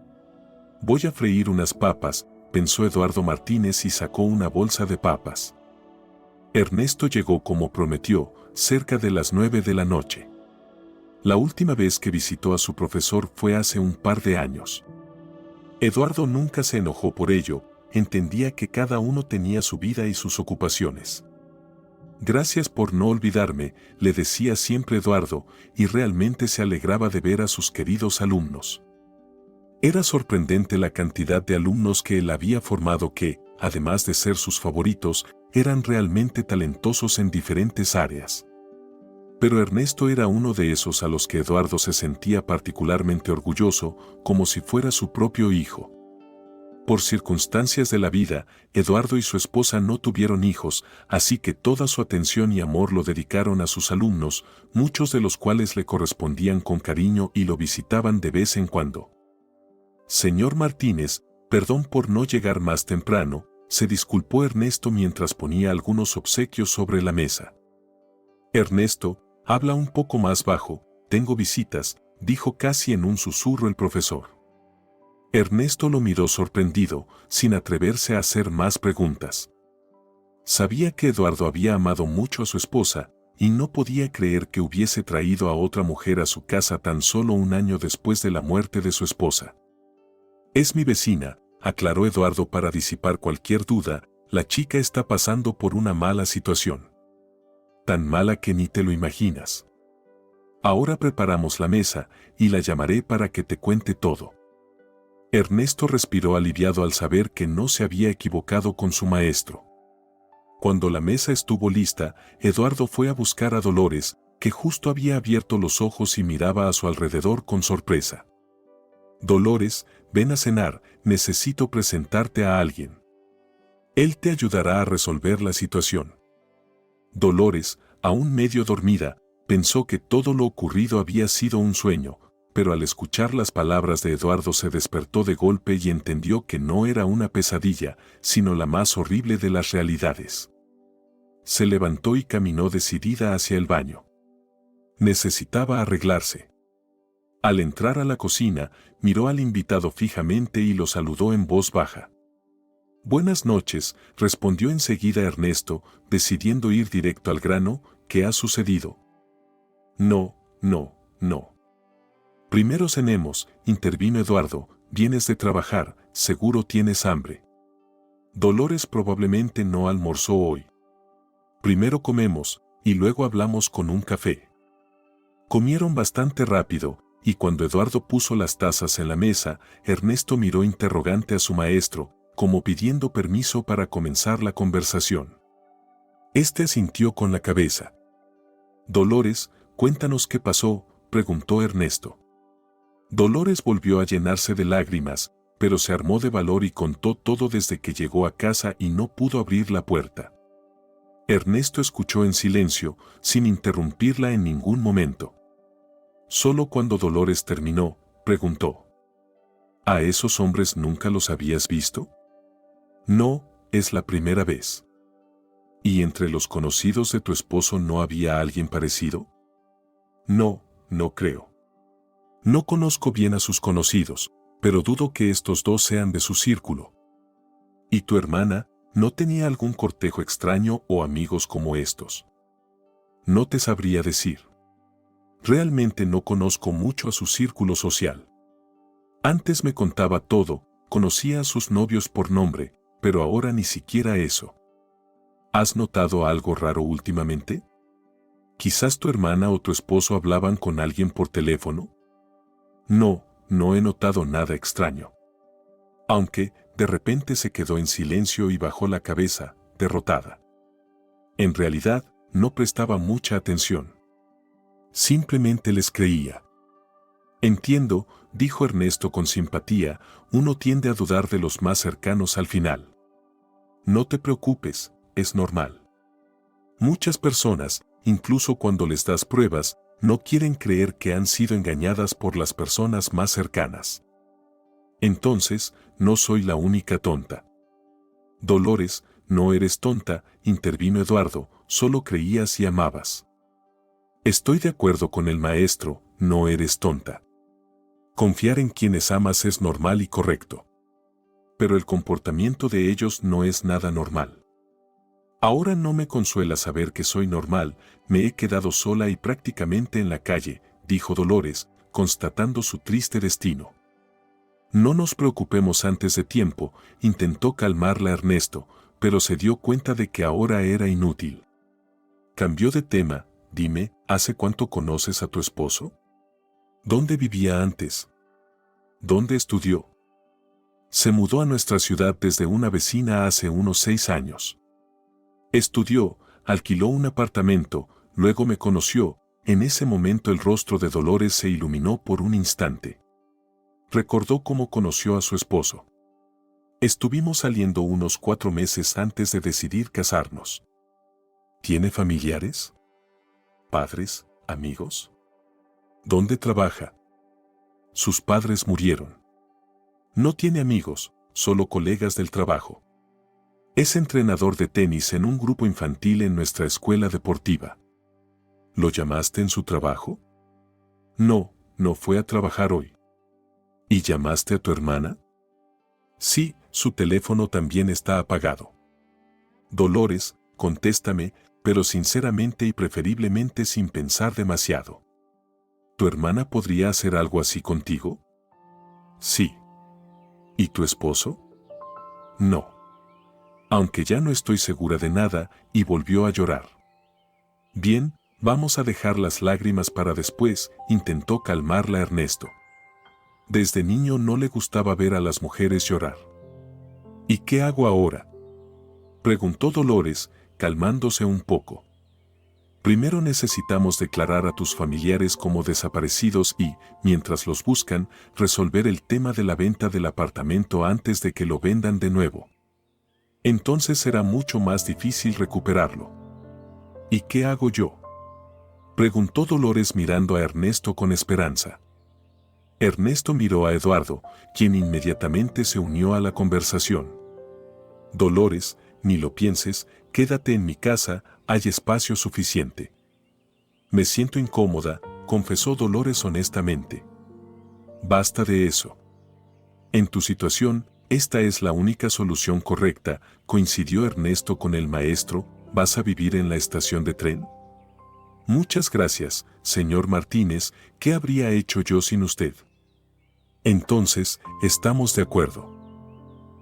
Voy a freír unas papas, pensó Eduardo Martínez y sacó una bolsa de papas. Ernesto llegó como prometió, cerca de las 9 de la noche. La última vez que visitó a su profesor fue hace un par de años. Eduardo nunca se enojó por ello, entendía que cada uno tenía su vida y sus ocupaciones. Gracias por no olvidarme, le decía siempre Eduardo, y realmente se alegraba de ver a sus queridos alumnos. Era sorprendente la cantidad de alumnos que él había formado que, además de ser sus favoritos, eran realmente talentosos en diferentes áreas. Pero Ernesto era uno de esos a los que Eduardo se sentía particularmente orgulloso, como si fuera su propio hijo. Por circunstancias de la vida, Eduardo y su esposa no tuvieron hijos, así que toda su atención y amor lo dedicaron a sus alumnos, muchos de los cuales le correspondían con cariño y lo visitaban de vez en cuando. Señor Martínez, perdón por no llegar más temprano, se disculpó Ernesto mientras ponía algunos obsequios sobre la mesa. Ernesto, habla un poco más bajo, tengo visitas, dijo casi en un susurro el profesor. Ernesto lo miró sorprendido, sin atreverse a hacer más preguntas. Sabía que Eduardo había amado mucho a su esposa, y no podía creer que hubiese traído a otra mujer a su casa tan solo un año después de la muerte de su esposa. Es mi vecina, aclaró Eduardo para disipar cualquier duda, la chica está pasando por una mala situación. Tan mala que ni te lo imaginas. Ahora preparamos la mesa, y la llamaré para que te cuente todo. Ernesto respiró aliviado al saber que no se había equivocado con su maestro. Cuando la mesa estuvo lista, Eduardo fue a buscar a Dolores, que justo había abierto los ojos y miraba a su alrededor con sorpresa. Dolores, ven a cenar, necesito presentarte a alguien. Él te ayudará a resolver la situación. Dolores, aún medio dormida, pensó que todo lo ocurrido había sido un sueño, pero al escuchar las palabras de Eduardo se despertó de golpe y entendió que no era una pesadilla, sino la más horrible de las realidades. Se levantó y caminó decidida hacia el baño. Necesitaba arreglarse. Al entrar a la cocina, miró al invitado fijamente y lo saludó en voz baja. Buenas noches, respondió enseguida Ernesto, decidiendo ir directo al grano. ¿Qué ha sucedido? No. Primero cenemos, intervino Eduardo, vienes de trabajar, seguro tienes hambre. Dolores probablemente no almorzó hoy. Primero comemos, y luego hablamos con un café. Comieron bastante rápido, y cuando Eduardo puso las tazas en la mesa, Ernesto miró interrogante a su maestro, como pidiendo permiso para comenzar la conversación. Este asintió con la cabeza. Dolores, cuéntanos qué pasó, preguntó Ernesto. Dolores volvió a llenarse de lágrimas, pero se armó de valor y contó todo desde que llegó a casa y no pudo abrir la puerta. Ernesto escuchó en silencio, sin interrumpirla en ningún momento. Solo cuando Dolores terminó, preguntó: ¿A esos hombres nunca los habías visto? No, es la primera vez. ¿Y entre los conocidos de tu esposo no había alguien parecido? No creo. No conozco bien a sus conocidos, pero dudo que estos dos sean de su círculo. ¿Y tu hermana no tenía algún cortejo extraño o amigos como estos? No te sabría decir. Realmente no conozco mucho a su círculo social. Antes me contaba todo, conocía a sus novios por nombre, pero ahora ni siquiera eso. ¿Has notado algo raro últimamente? ¿Quizás tu hermana o tu esposo hablaban con alguien por teléfono? No he notado nada extraño. Aunque, de repente se quedó en silencio y bajó la cabeza, derrotada. En realidad, no prestaba mucha atención. Simplemente les creía. Entiendo, dijo Ernesto con simpatía, uno tiende a dudar de los más cercanos al final. No te preocupes, es normal. Muchas personas, incluso cuando les das pruebas, no quieren creer que han sido engañadas por las personas más cercanas. Entonces, no soy la única tonta. Dolores, no eres tonta, intervino Eduardo, solo creías y amabas. Estoy de acuerdo con el maestro, no eres tonta. Confiar en quienes amas es normal y correcto. Pero el comportamiento de ellos no es nada normal. Ahora no me consuela saber que soy normal, me he quedado sola y prácticamente en la calle, dijo Dolores, constatando su triste destino. No nos preocupemos antes de tiempo, intentó calmarla Ernesto, pero se dio cuenta de que ahora era inútil. Cambió de tema, dime, ¿hace cuánto conoces a tu esposo? ¿Dónde vivía antes? ¿Dónde estudió? Se mudó a nuestra ciudad desde una vecina hace unos 6 años. Estudió, alquiló un apartamento, luego me conoció, en ese momento el rostro de Dolores se iluminó por un instante. Recordó cómo conoció a su esposo. Estuvimos saliendo unos 4 meses antes de decidir casarnos. ¿Tiene familiares? ¿Padres? ¿Amigos? ¿Dónde trabaja? Sus padres murieron. No tiene amigos, solo colegas del trabajo. Es entrenador de tenis en un grupo infantil en nuestra escuela deportiva. ¿Lo llamaste en su trabajo? No, no fue a trabajar hoy. ¿Y llamaste a tu hermana? Sí, su teléfono también está apagado. Dolores, contéstame, pero sinceramente y preferiblemente sin pensar demasiado. ¿Tu hermana podría hacer algo así contigo? Sí. ¿Y tu esposo? No. Aunque ya no estoy segura de nada, y volvió a llorar. Bien, vamos a dejar las lágrimas para después, intentó calmarla Ernesto. Desde niño no le gustaba ver a las mujeres llorar. ¿Y qué hago ahora?, preguntó Dolores, calmándose un poco. Primero necesitamos declarar a tus familiares como desaparecidos y, mientras los buscan, resolver el tema de la venta del apartamento antes de que lo vendan de nuevo. Entonces será mucho más difícil recuperarlo. ¿Y qué hago yo?, preguntó Dolores mirando a Ernesto con esperanza. Ernesto miró a Eduardo, quien inmediatamente se unió a la conversación. Dolores, ni lo pienses, quédate en mi casa, hay espacio suficiente. Me siento incómoda, confesó Dolores honestamente. Basta de eso. En tu situación, esta es la única solución correcta, coincidió Ernesto con el maestro, ¿vas a vivir en la estación de tren? Muchas gracias, señor Martínez, ¿qué habría hecho yo sin usted? Entonces, estamos de acuerdo.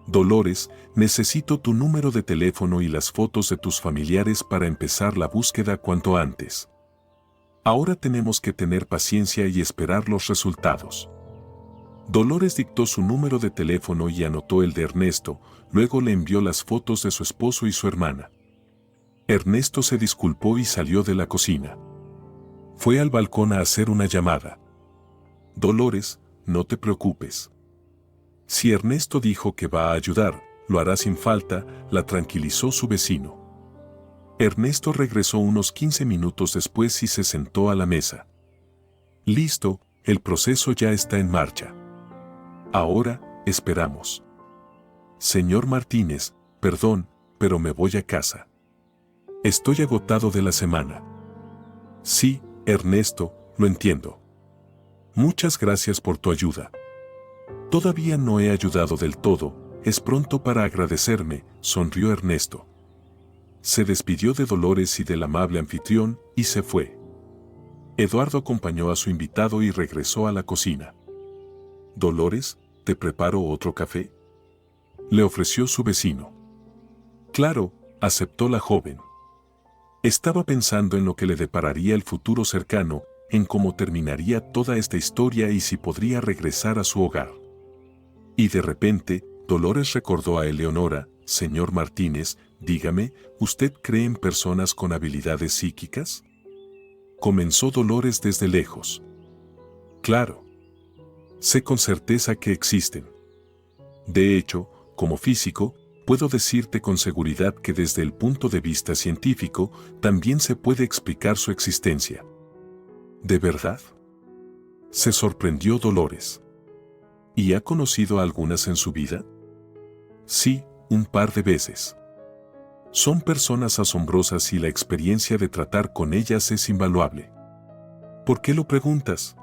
Dolores, necesito tu número de teléfono y las fotos de tus familiares para empezar la búsqueda cuanto antes. Ahora tenemos que tener paciencia y esperar los resultados. Dolores dictó su número de teléfono y anotó el de Ernesto, luego le envió las fotos de su esposo y su hermana. Ernesto se disculpó y salió de la cocina. Fue al balcón a hacer una llamada. Dolores, no te preocupes. Si Ernesto dijo que va a ayudar, lo hará sin falta, la tranquilizó su vecino. Ernesto regresó unos 15 minutos después y se sentó a la mesa. Listo, el proceso ya está en marcha. Ahora, esperamos. Señor Martínez, perdón, pero me voy a casa. Estoy agotado de la semana. Sí, Ernesto, lo entiendo. Muchas gracias por tu ayuda. Todavía no he ayudado del todo, es pronto para agradecerme, sonrió Ernesto. Se despidió de Dolores y del amable anfitrión, y se fue. Eduardo acompañó a su invitado y regresó a la cocina. Dolores, ¿te preparo otro café?, le ofreció su vecino. Claro, aceptó la joven. Estaba pensando en lo que le depararía el futuro cercano, en cómo terminaría toda esta historia y si podría regresar a su hogar. Y de repente, Dolores recordó a Eleonora, Señor Martínez, dígame, ¿usted cree en personas con habilidades psíquicas? Comenzó Dolores desde lejos. Claro. Sé con certeza que existen. De hecho, como físico, puedo decirte con seguridad que desde el punto de vista científico, también se puede explicar su existencia. ¿De verdad? Se sorprendió Dolores. ¿Y ha conocido a algunas en su vida? Sí, un par de veces. Son personas asombrosas y la experiencia de tratar con ellas es invaluable. ¿Por qué lo preguntas?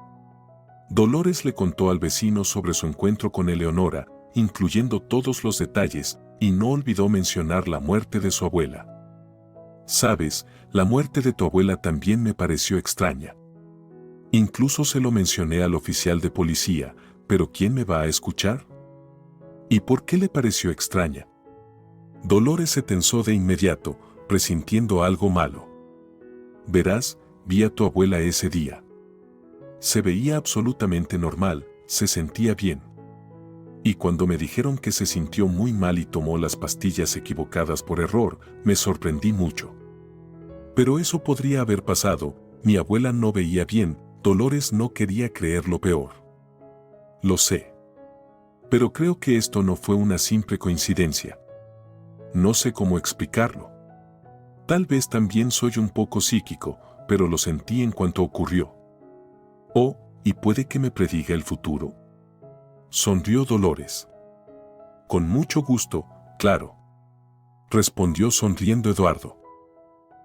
Dolores le contó al vecino sobre su encuentro con Eleonora, incluyendo todos los detalles, y no olvidó mencionar la muerte de su abuela. Sabes, la muerte de tu abuela también me pareció extraña. Incluso se lo mencioné al oficial de policía, pero ¿quién me va a escuchar? ¿Y por qué le pareció extraña? Dolores se tensó de inmediato, presintiendo algo malo. Verás, vi a tu abuela ese día. Se veía absolutamente normal, se sentía bien. Y cuando me dijeron que se sintió muy mal y tomó las pastillas equivocadas por error, me sorprendí mucho. Pero eso podría haber pasado, mi abuela no veía bien, Dolores no quería creer lo peor. Lo sé. Pero creo que esto no fue una simple coincidencia. No sé cómo explicarlo. Tal vez también soy un poco psíquico, pero lo sentí en cuanto ocurrió. Oh, ¿y puede que me prediga el futuro? Sonrió Dolores. Con mucho gusto, claro. Respondió sonriendo Eduardo.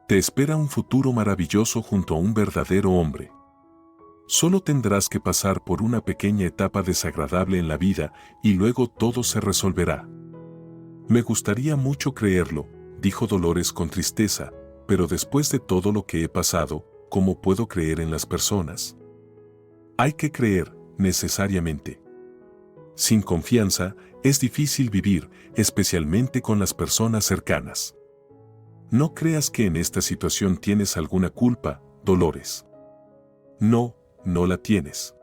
Te espera un futuro maravilloso junto a un verdadero hombre. Solo tendrás que pasar por una pequeña etapa desagradable en la vida y luego todo se resolverá. Me gustaría mucho creerlo, dijo Dolores con tristeza, pero después de todo lo que he pasado, ¿cómo puedo creer en las personas? Hay que creer, necesariamente. Sin confianza, es difícil vivir, especialmente con las personas cercanas. No creas que en esta situación tienes alguna culpa, Dolores. No, no la tienes.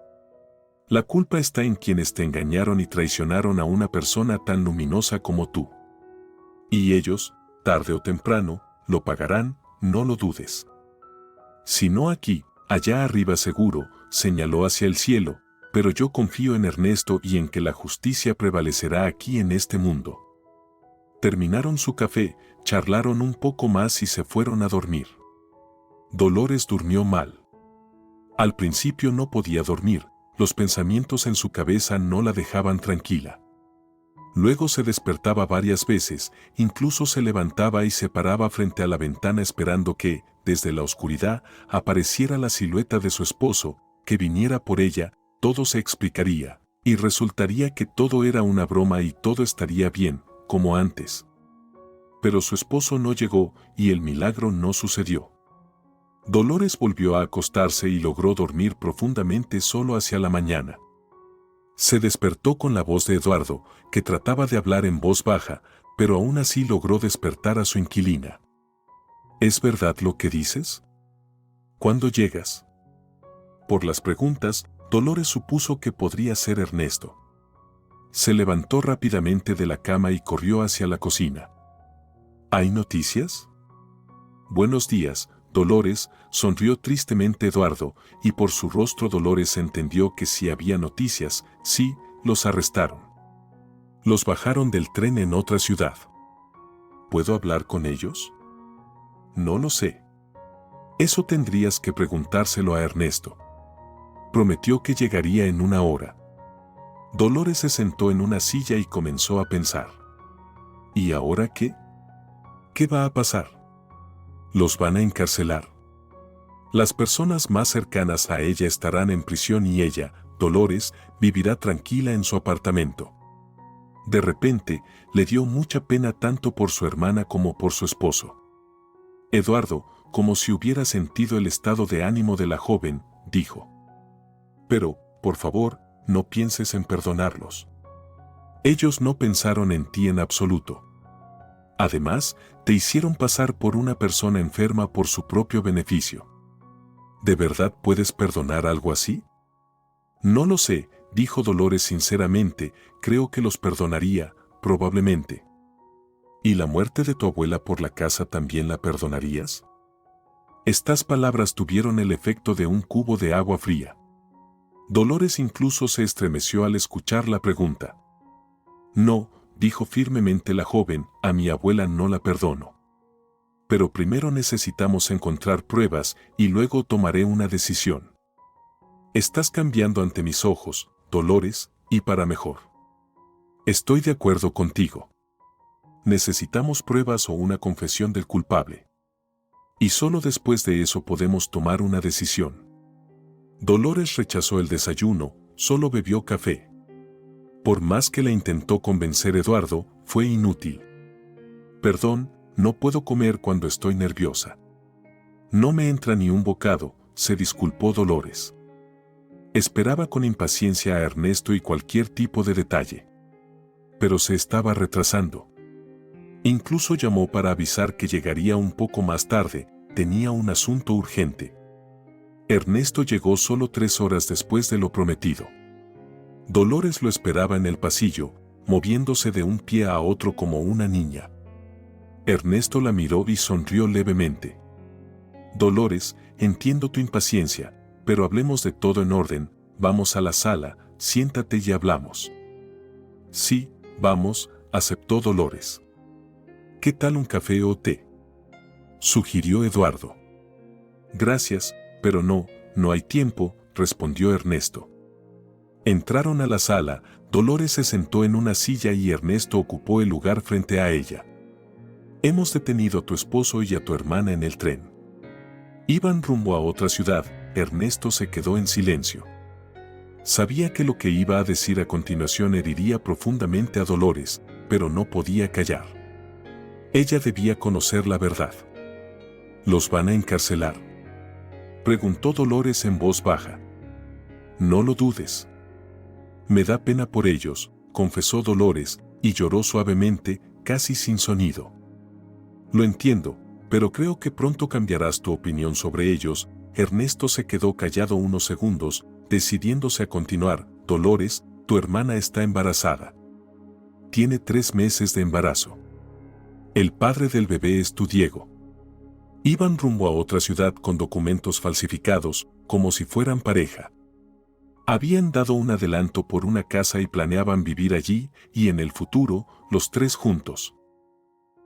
La culpa está en quienes te engañaron y traicionaron a una persona tan luminosa como tú. Y ellos, tarde o temprano, lo pagarán, no lo dudes. Si no aquí, allá arriba seguro, señaló hacia el cielo, pero yo confío en Ernesto y en que la justicia prevalecerá aquí en este mundo. Terminaron su café, charlaron un poco más y se fueron a dormir. Dolores durmió mal. Al principio no podía dormir, los pensamientos en su cabeza no la dejaban tranquila. Luego se despertaba varias veces, incluso se levantaba y se paraba frente a la ventana esperando que, desde la oscuridad, apareciera la silueta de su esposo, que viniera por ella, todo se explicaría, y resultaría que todo era una broma y todo estaría bien, como antes. Pero su esposo no llegó y el milagro no sucedió. Dolores volvió a acostarse y logró dormir profundamente solo hacia la mañana. Se despertó con la voz de Eduardo, que trataba de hablar en voz baja, pero aún así logró despertar a su inquilina. ¿Es verdad lo que dices? ¿Cuándo llegas? Por las preguntas, Dolores supuso que podría ser Ernesto. Se levantó rápidamente de la cama y corrió hacia la cocina. ¿Hay noticias? Buenos días, Dolores, sonrió tristemente Eduardo, y por su rostro Dolores entendió que sí había noticias, sí, los arrestaron. Los bajaron del tren en otra ciudad. ¿Puedo hablar con ellos? No lo sé. Eso tendrías que preguntárselo a Ernesto. Prometió que llegaría en una hora. Dolores se sentó en una silla y comenzó a pensar. ¿Y ahora qué? ¿Qué va a pasar? Los van a encarcelar. Las personas más cercanas a ella estarán en prisión y ella, Dolores, vivirá tranquila en su apartamento. De repente, le dio mucha pena tanto por su hermana como por su esposo. Eduardo, como si hubiera sentido el estado de ánimo de la joven, dijo: Pero, por favor, no pienses en perdonarlos. Ellos no pensaron en ti en absoluto. Además, te hicieron pasar por una persona enferma por su propio beneficio. ¿De verdad puedes perdonar algo así? No lo sé, dijo Dolores sinceramente, creo que los perdonaría, probablemente. ¿Y la muerte de tu abuela por la casa también la perdonarías? Estas palabras tuvieron el efecto de un cubo de agua fría. Dolores incluso se estremeció al escuchar la pregunta. No, dijo firmemente la joven, a mi abuela no la perdono. Pero primero necesitamos encontrar pruebas y luego tomaré una decisión. Estás cambiando ante mis ojos, Dolores, y para mejor. Estoy de acuerdo contigo. Necesitamos pruebas o una confesión del culpable. Y solo después de eso podemos tomar una decisión. Dolores rechazó el desayuno, solo bebió café. Por más que la intentó convencer Eduardo, fue inútil. Perdón, no puedo comer cuando estoy nerviosa. No me entra ni un bocado, se disculpó Dolores. Esperaba con impaciencia a Ernesto y cualquier tipo de detalle. Pero se estaba retrasando. Incluso llamó para avisar que llegaría un poco más tarde, tenía un asunto urgente. Ernesto llegó solo 3 horas después de lo prometido. Dolores lo esperaba en el pasillo, moviéndose de un pie a otro como una niña. Ernesto la miró y sonrió levemente. Dolores, entiendo tu impaciencia, pero hablemos de todo en orden, vamos a la sala, siéntate y hablamos. Sí, vamos, aceptó Dolores. ¿Qué tal un café o té?, sugirió Eduardo. Gracias, pero no hay tiempo, respondió Ernesto. Entraron a la sala, Dolores se sentó en una silla y Ernesto ocupó el lugar frente a ella. Hemos detenido a tu esposo y a tu hermana en el tren. Iban rumbo a otra ciudad, Ernesto se quedó en silencio. Sabía que lo que iba a decir a continuación heriría profundamente a Dolores, pero no podía callar. Ella debía conocer la verdad. ¿Los van a encarcelar?, preguntó Dolores en voz baja. No lo dudes. Me da pena por ellos, confesó Dolores, y lloró suavemente, casi sin sonido. Lo entiendo, pero creo que pronto cambiarás tu opinión sobre ellos. Ernesto se quedó callado unos segundos, decidiéndose a continuar. Dolores, tu hermana está embarazada. Tiene 3 meses de embarazo. El padre del bebé es tu Diego. Iban rumbo a otra ciudad con documentos falsificados, como si fueran pareja. Habían dado un adelanto por una casa y planeaban vivir allí y en el futuro, los 3 juntos.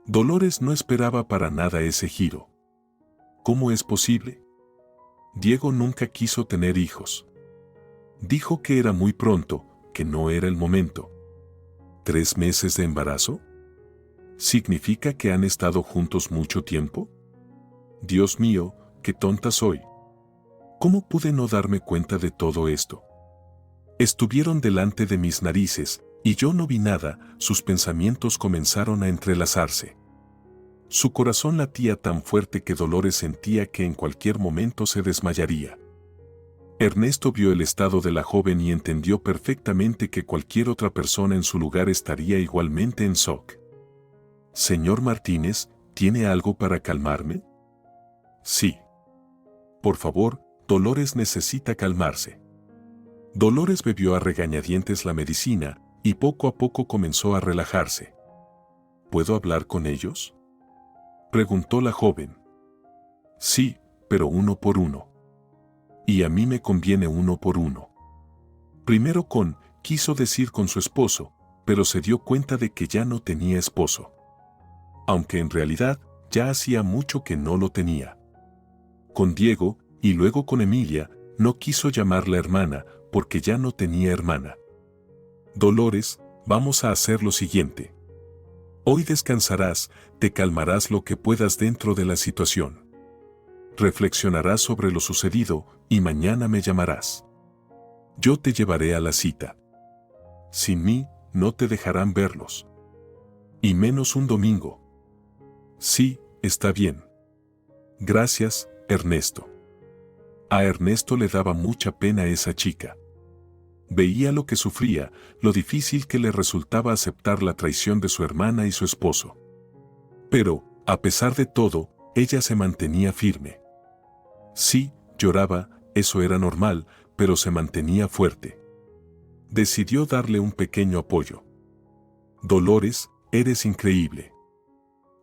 Dolores no esperaba para nada ese giro. ¿Cómo es posible? Diego nunca quiso tener hijos. Dijo que era muy pronto, que no era el momento. ¿3 meses de embarazo? ¿Significa que han estado juntos mucho tiempo? Dios mío, qué tonta soy. ¿Cómo pude no darme cuenta de todo esto? Estuvieron delante de mis narices, y yo no vi nada. Sus pensamientos comenzaron a entrelazarse. Su corazón latía tan fuerte que Dolores sentía que en cualquier momento se desmayaría. Ernesto vio el estado de la joven y entendió perfectamente que cualquier otra persona en su lugar estaría igualmente en shock. Señor Martínez, ¿tiene algo para calmarme? Sí. Por favor, Dolores necesita calmarse. Dolores bebió a regañadientes la medicina, y poco a poco comenzó a relajarse. ¿Puedo hablar con ellos?, preguntó la joven. Sí, pero 1 por 1. Y a mí me conviene 1 por 1. Primero quiso decir con su esposo, pero se dio cuenta de que ya no tenía esposo. Aunque en realidad, ya hacía mucho que no lo tenía. Con Diego, y luego con Emilia, no quiso llamarla hermana, porque ya no tenía hermana. Dolores, vamos a hacer lo siguiente. Hoy descansarás, te calmarás lo que puedas dentro de la situación. Reflexionarás sobre lo sucedido, y mañana me llamarás. Yo te llevaré a la cita. Sin mí, no te dejarán verlos. Y menos un domingo. Sí, está bien. Gracias, Ernesto. A Ernesto le daba mucha pena esa chica. Veía lo que sufría, lo difícil que le resultaba aceptar la traición de su hermana y su esposo. Pero, a pesar de todo, ella se mantenía firme. Sí, lloraba, eso era normal, pero se mantenía fuerte. Decidió darle un pequeño apoyo. Dolores, eres increíble.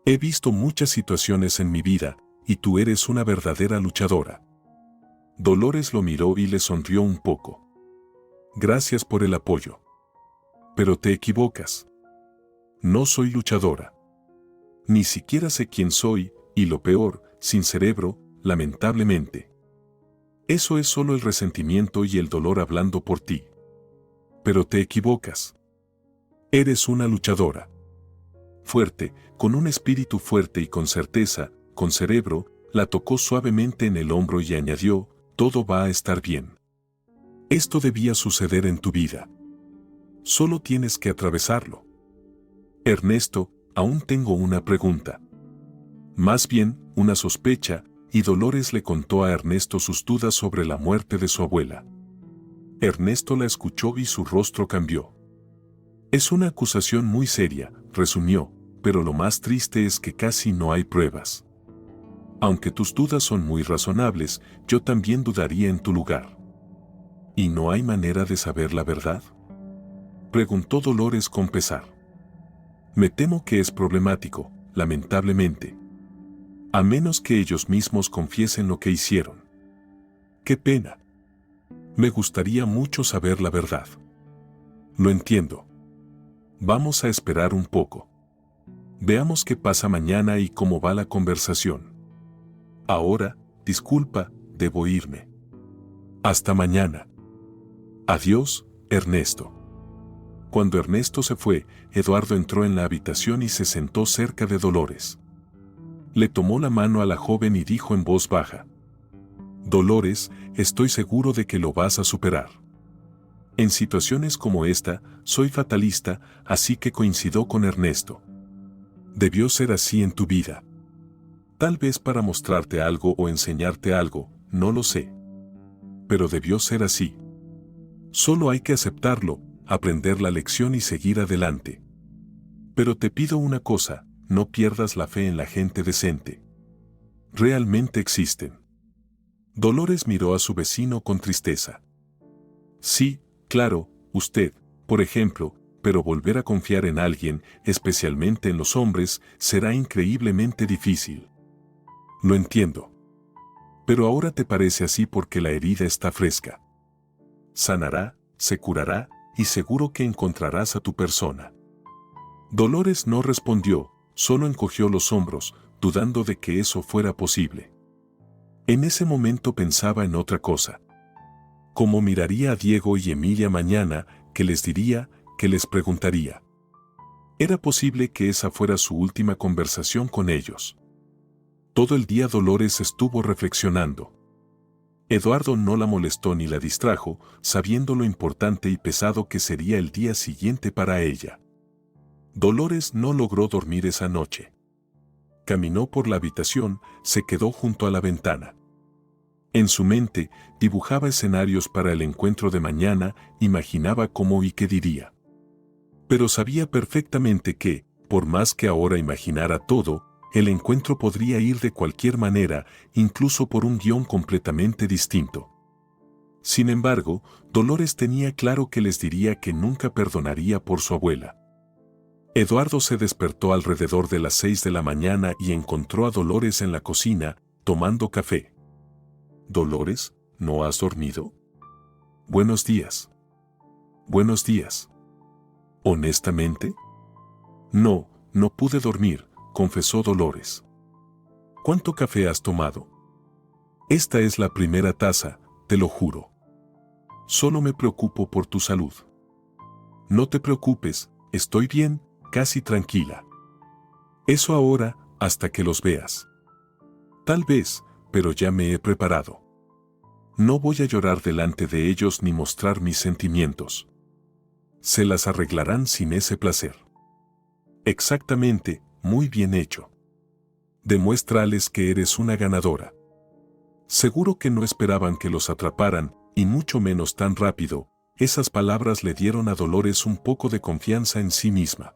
He visto muchas situaciones en mi vida, y tú eres una verdadera luchadora. Dolores lo miró y le sonrió un poco. Gracias por el apoyo. Pero te equivocas. No soy luchadora. Ni siquiera sé quién soy, y lo peor, sin cerebro, lamentablemente. Eso es solo el resentimiento y el dolor hablando por ti. Pero te equivocas. Eres una luchadora. Fuerte, con un espíritu fuerte y con certeza, con cerebro, la tocó suavemente en el hombro y añadió, todo va a estar bien. Esto debía suceder en tu vida. Solo tienes que atravesarlo. Ernesto, aún tengo una pregunta. Más bien, una sospecha, y Dolores le contó a Ernesto sus dudas sobre la muerte de su abuela. Ernesto la escuchó y su rostro cambió. Es una acusación muy seria, resumió, pero lo más triste es que casi no hay pruebas. Aunque tus dudas son muy razonables, yo también dudaría en tu lugar. ¿Y no hay manera de saber la verdad?, preguntó Dolores con pesar. Me temo que es problemático, lamentablemente. A menos que ellos mismos confiesen lo que hicieron. Qué pena. Me gustaría mucho saber la verdad. Lo entiendo. Vamos a esperar un poco. Veamos qué pasa mañana y cómo va la conversación. Ahora, disculpa, debo irme. Hasta mañana. Adiós, Ernesto. Cuando Ernesto se fue, Eduardo entró en la habitación y se sentó cerca de Dolores. Le tomó la mano a la joven y dijo en voz baja: Dolores, estoy seguro de que lo vas a superar. En situaciones como esta, soy fatalista, así que coincido con Ernesto. Debió ser así en tu vida. Tal vez para mostrarte algo o enseñarte algo, no lo sé. Pero debió ser así. Solo hay que aceptarlo, aprender la lección y seguir adelante. Pero te pido una cosa, no pierdas la fe en la gente decente. Realmente existen. Dolores miró a su vecino con tristeza. Sí, claro, usted, por ejemplo, pero volver a confiar en alguien, especialmente en los hombres, será increíblemente difícil. Lo entiendo. Pero ahora te parece así porque la herida está fresca. Sanará, se curará, y seguro que encontrarás a tu persona. Dolores no respondió, solo encogió los hombros, dudando de que eso fuera posible. En ese momento pensaba en otra cosa. ¿Cómo miraría a Diego y Emilia mañana? ¿Qué les diría? ¿Qué les preguntaría? Era posible que esa fuera su última conversación con ellos. Todo el día Dolores estuvo reflexionando. Eduardo no la molestó ni la distrajo, sabiendo lo importante y pesado que sería el día siguiente para ella. Dolores no logró dormir esa noche. Caminó por la habitación, se quedó junto a la ventana. En su mente, dibujaba escenarios para el encuentro de mañana, imaginaba cómo y qué diría. Pero sabía perfectamente que, por más que ahora imaginara todo, el encuentro podría ir de cualquier manera, incluso por un guión completamente distinto. Sin embargo, Dolores tenía claro que les diría que nunca perdonaría por su abuela. Eduardo se despertó alrededor de las 6 de la mañana y encontró a Dolores en la cocina, tomando café. Dolores, ¿no has dormido? Buenos días. Buenos días. ¿Honestamente? No, no pude dormir, confesó Dolores. ¿Cuánto café has tomado? Esta es la primera taza, te lo juro. Solo me preocupo por tu salud. No te preocupes, estoy bien, casi tranquila. Eso ahora, hasta que los veas. Tal vez, pero ya me he preparado. No voy a llorar delante de ellos ni mostrar mis sentimientos. Se las arreglarán sin ese placer. Exactamente, muy bien hecho. Demuéstrales que eres una ganadora. Seguro que no esperaban que los atraparan, y mucho menos tan rápido. Esas palabras le dieron a Dolores un poco de confianza en sí misma.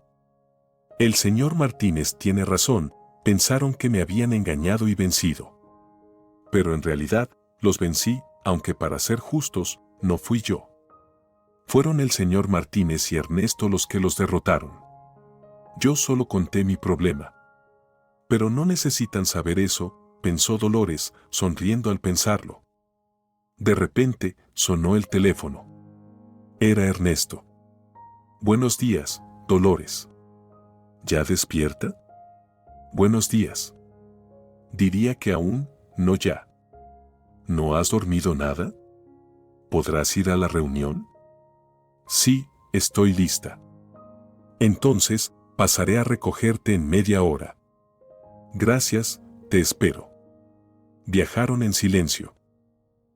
El señor Martínez tiene razón, pensaron que me habían engañado y vencido. Pero en realidad, los vencí, aunque para ser justos, no fui yo. Fueron el señor Martínez y Ernesto los que los derrotaron. Yo solo conté mi problema. Pero no necesitan saber eso, pensó Dolores, sonriendo al pensarlo. De repente, sonó el teléfono. Era Ernesto. Buenos días, Dolores. ¿Ya despierta? Buenos días. Diría que aún, no ya. ¿No has dormido nada? ¿Podrás ir a la reunión? Sí, estoy lista. Entonces, pasaré a recogerte en media hora. Gracias, te espero. Viajaron en silencio.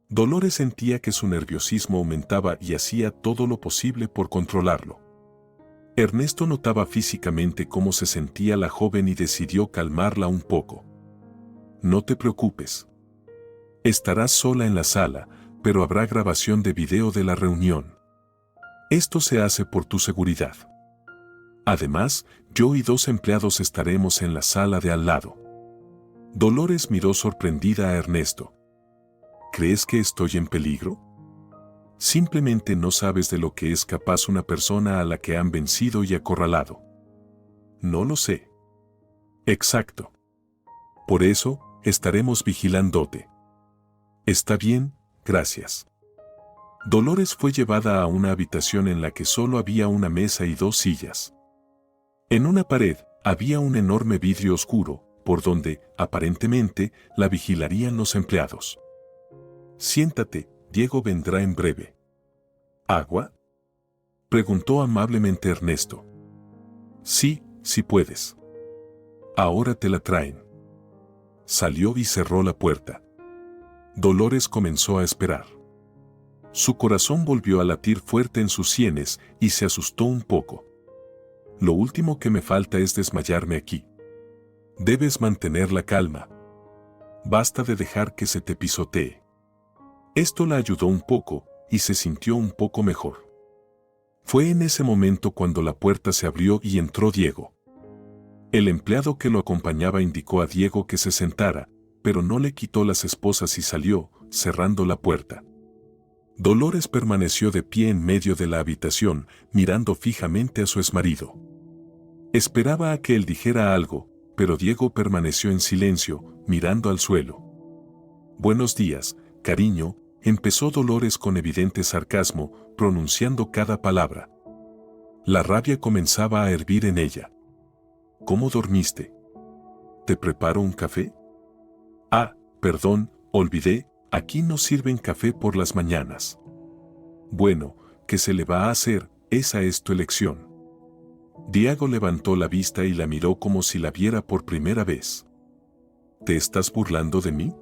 Dolores sentía que su nerviosismo aumentaba y hacía todo lo posible por controlarlo. Ernesto notaba físicamente cómo se sentía la joven y decidió calmarla un poco. No te preocupes. Estarás sola en la sala, pero habrá grabación de video de la reunión. Esto se hace por tu seguridad. Además, yo y 2 empleados estaremos en la sala de al lado. Dolores miró sorprendida a Ernesto. ¿Crees que estoy en peligro? Simplemente no sabes de lo que es capaz una persona a la que han vencido y acorralado. No lo sé. Exacto. Por eso, estaremos vigilándote. Está bien, gracias. Dolores fue llevada a una habitación en la que solo había una mesa y 2 sillas. En una pared, había un enorme vidrio oscuro, por donde, aparentemente, la vigilarían los empleados. Siéntate, Diego vendrá en breve. ¿Agua? Preguntó amablemente Ernesto. Sí, si puedes. Ahora te la traen. Salió y cerró la puerta. Dolores comenzó a esperar. Su corazón volvió a latir fuerte en sus sienes y se asustó un poco. Lo último que me falta es desmayarme aquí. Debes mantener la calma. Basta de dejar que se te pisotee. Esto la ayudó un poco y se sintió un poco mejor. Fue en ese momento cuando la puerta se abrió y entró Diego. El empleado que lo acompañaba indicó a Diego que se sentara, pero no le quitó las esposas y salió, cerrando la puerta. Dolores permaneció de pie en medio de la habitación, mirando fijamente a su exmarido. Esperaba a que él dijera algo, pero Diego permaneció en silencio, mirando al suelo. Buenos días, cariño, empezó Dolores con evidente sarcasmo, pronunciando cada palabra. La rabia comenzaba a hervir en ella. ¿Cómo dormiste? ¿Te preparo un café? Ah, perdón, olvidé, aquí no sirven café por las mañanas. Bueno, ¿qué se le va a hacer? Esa es tu elección. Diego levantó la vista y la miró como si la viera por primera vez. ¿Te estás burlando de mí?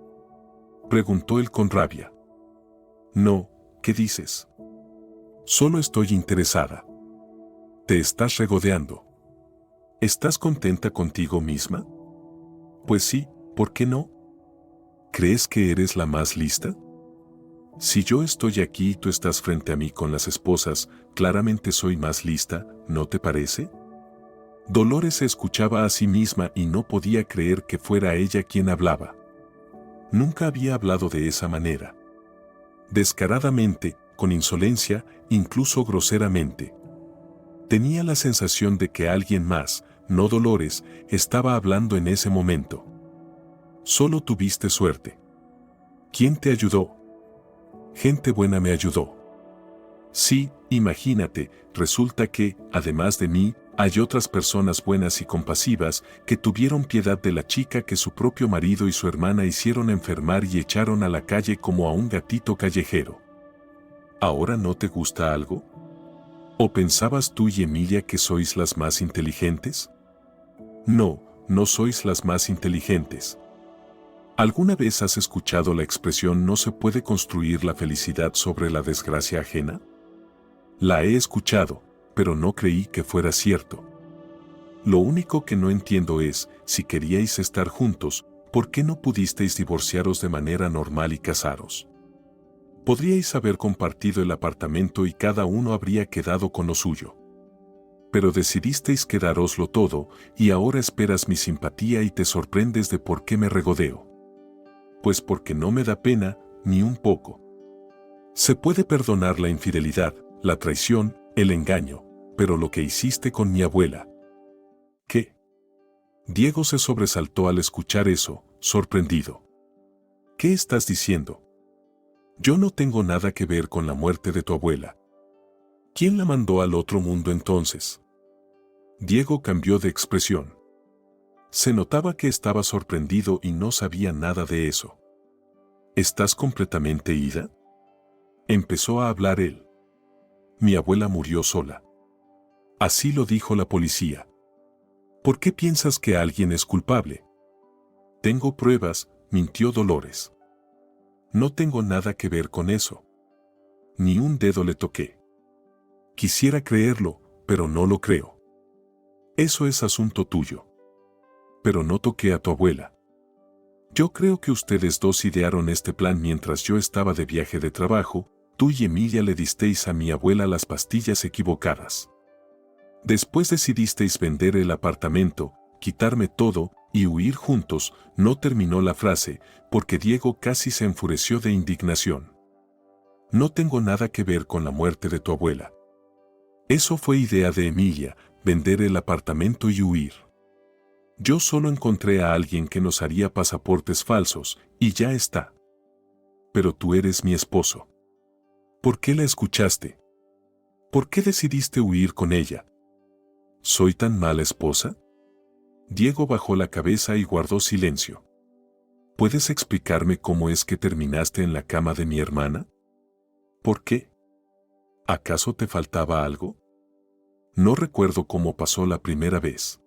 Preguntó él con rabia. No, ¿qué dices? Solo estoy interesada. Te estás regodeando. ¿Estás contenta contigo misma? Pues sí, ¿por qué no? ¿Crees que eres la más lista? Si yo estoy aquí y tú estás frente a mí con las esposas, claramente soy más lista, ¿no te parece? Dolores se escuchaba a sí misma y no podía creer que fuera ella quien hablaba. Nunca había hablado de esa manera. Descaradamente, con insolencia, incluso groseramente. Tenía la sensación de que alguien más, no Dolores, estaba hablando en ese momento. Solo tuviste suerte. ¿Quién te ayudó? Gente buena me ayudó. Sí, imagínate, resulta que, además de mí, hay otras personas buenas y compasivas que tuvieron piedad de la chica que su propio marido y su hermana hicieron enfermar y echaron a la calle como a un gatito callejero. ¿Ahora no te gusta algo? ¿O pensabas tú y Emilia que sois las más inteligentes? No, no sois las más inteligentes. ¿Alguna vez has escuchado la expresión no se puede construir la felicidad sobre la desgracia ajena? La he escuchado, pero no creí que fuera cierto. Lo único que no entiendo es, si queríais estar juntos, ¿por qué no pudisteis divorciaros de manera normal y casaros? Podríais haber compartido el apartamento y cada uno habría quedado con lo suyo. Pero decidisteis quedároslo todo, y ahora esperas mi simpatía y te sorprendes de por qué me regodeo. Pues porque no me da pena, ni un poco. Se puede perdonar la infidelidad, la traición, el engaño, pero lo que hiciste con mi abuela. ¿Qué? Diego se sobresaltó al escuchar eso, sorprendido. ¿Qué estás diciendo? Yo no tengo nada que ver con la muerte de tu abuela. ¿Quién la mandó al otro mundo entonces? Diego cambió de expresión. Se notaba que estaba sorprendido y no sabía nada de eso. ¿Estás completamente ida? Empezó a hablar él. Mi abuela murió sola. Así lo dijo la policía. ¿Por qué piensas que alguien es culpable? Tengo pruebas, mintió Dolores. No tengo nada que ver con eso. Ni un dedo le toqué. Quisiera creerlo, pero no lo creo. Eso es asunto tuyo. Pero no toqué a tu abuela. Yo creo que ustedes dos idearon este plan mientras yo estaba de viaje de trabajo. Tú y Emilia le disteis a mi abuela las pastillas equivocadas. Después decidisteis vender el apartamento, quitarme todo y huir juntos. No terminó la frase, porque Diego casi se enfureció de indignación. No tengo nada que ver con la muerte de tu abuela. Eso fue idea de Emilia, vender el apartamento y huir. Yo solo encontré a alguien que nos haría pasaportes falsos, y ya está. Pero tú eres mi esposo. ¿Por qué la escuchaste? ¿Por qué decidiste huir con ella? ¿Soy tan mala esposa? Diego bajó la cabeza y guardó silencio. ¿Puedes explicarme cómo es que terminaste en la cama de mi hermana? ¿Por qué? ¿Acaso te faltaba algo? No recuerdo cómo pasó la primera vez.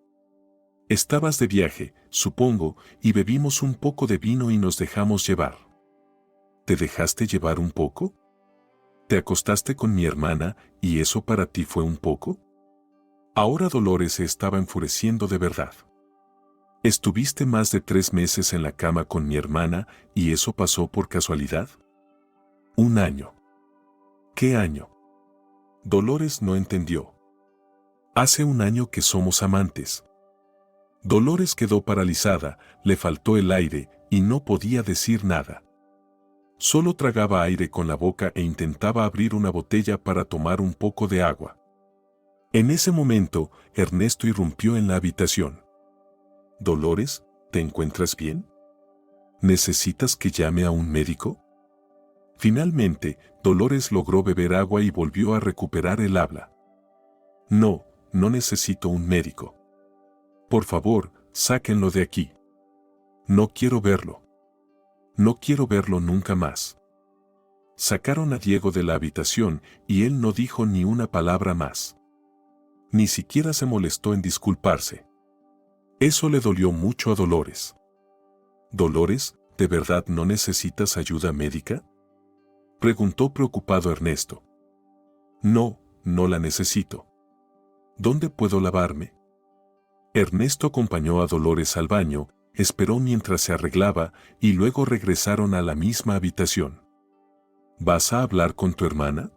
Estabas de viaje, supongo, y bebimos un poco de vino y nos dejamos llevar. ¿Te dejaste llevar un poco? ¿Te acostaste con mi hermana y eso para ti fue un poco? Ahora Dolores se estaba enfureciendo de verdad. ¿Estuviste más de 3 meses en la cama con mi hermana y eso pasó por casualidad? 1 año. ¿Qué año? Dolores no entendió. Hace 1 año que somos amantes. Dolores quedó paralizada, le faltó el aire y no podía decir nada. Solo tragaba aire con la boca e intentaba abrir una botella para tomar un poco de agua. En ese momento, Ernesto irrumpió en la habitación. Dolores, ¿te encuentras bien? ¿Necesitas que llame a un médico? Finalmente, Dolores logró beber agua y volvió a recuperar el habla. No, no necesito un médico. Por favor, sáquenlo de aquí. No quiero verlo. No quiero verlo nunca más. Sacaron a Diego de la habitación y él no dijo ni una palabra más. Ni siquiera se molestó en disculparse. Eso le dolió mucho a Dolores. Dolores, ¿de verdad no necesitas ayuda médica? Preguntó preocupado Ernesto. No, no la necesito. ¿Dónde puedo lavarme? Ernesto acompañó a Dolores al baño, esperó mientras se arreglaba y luego regresaron a la misma habitación. ¿Vas a hablar con tu hermana?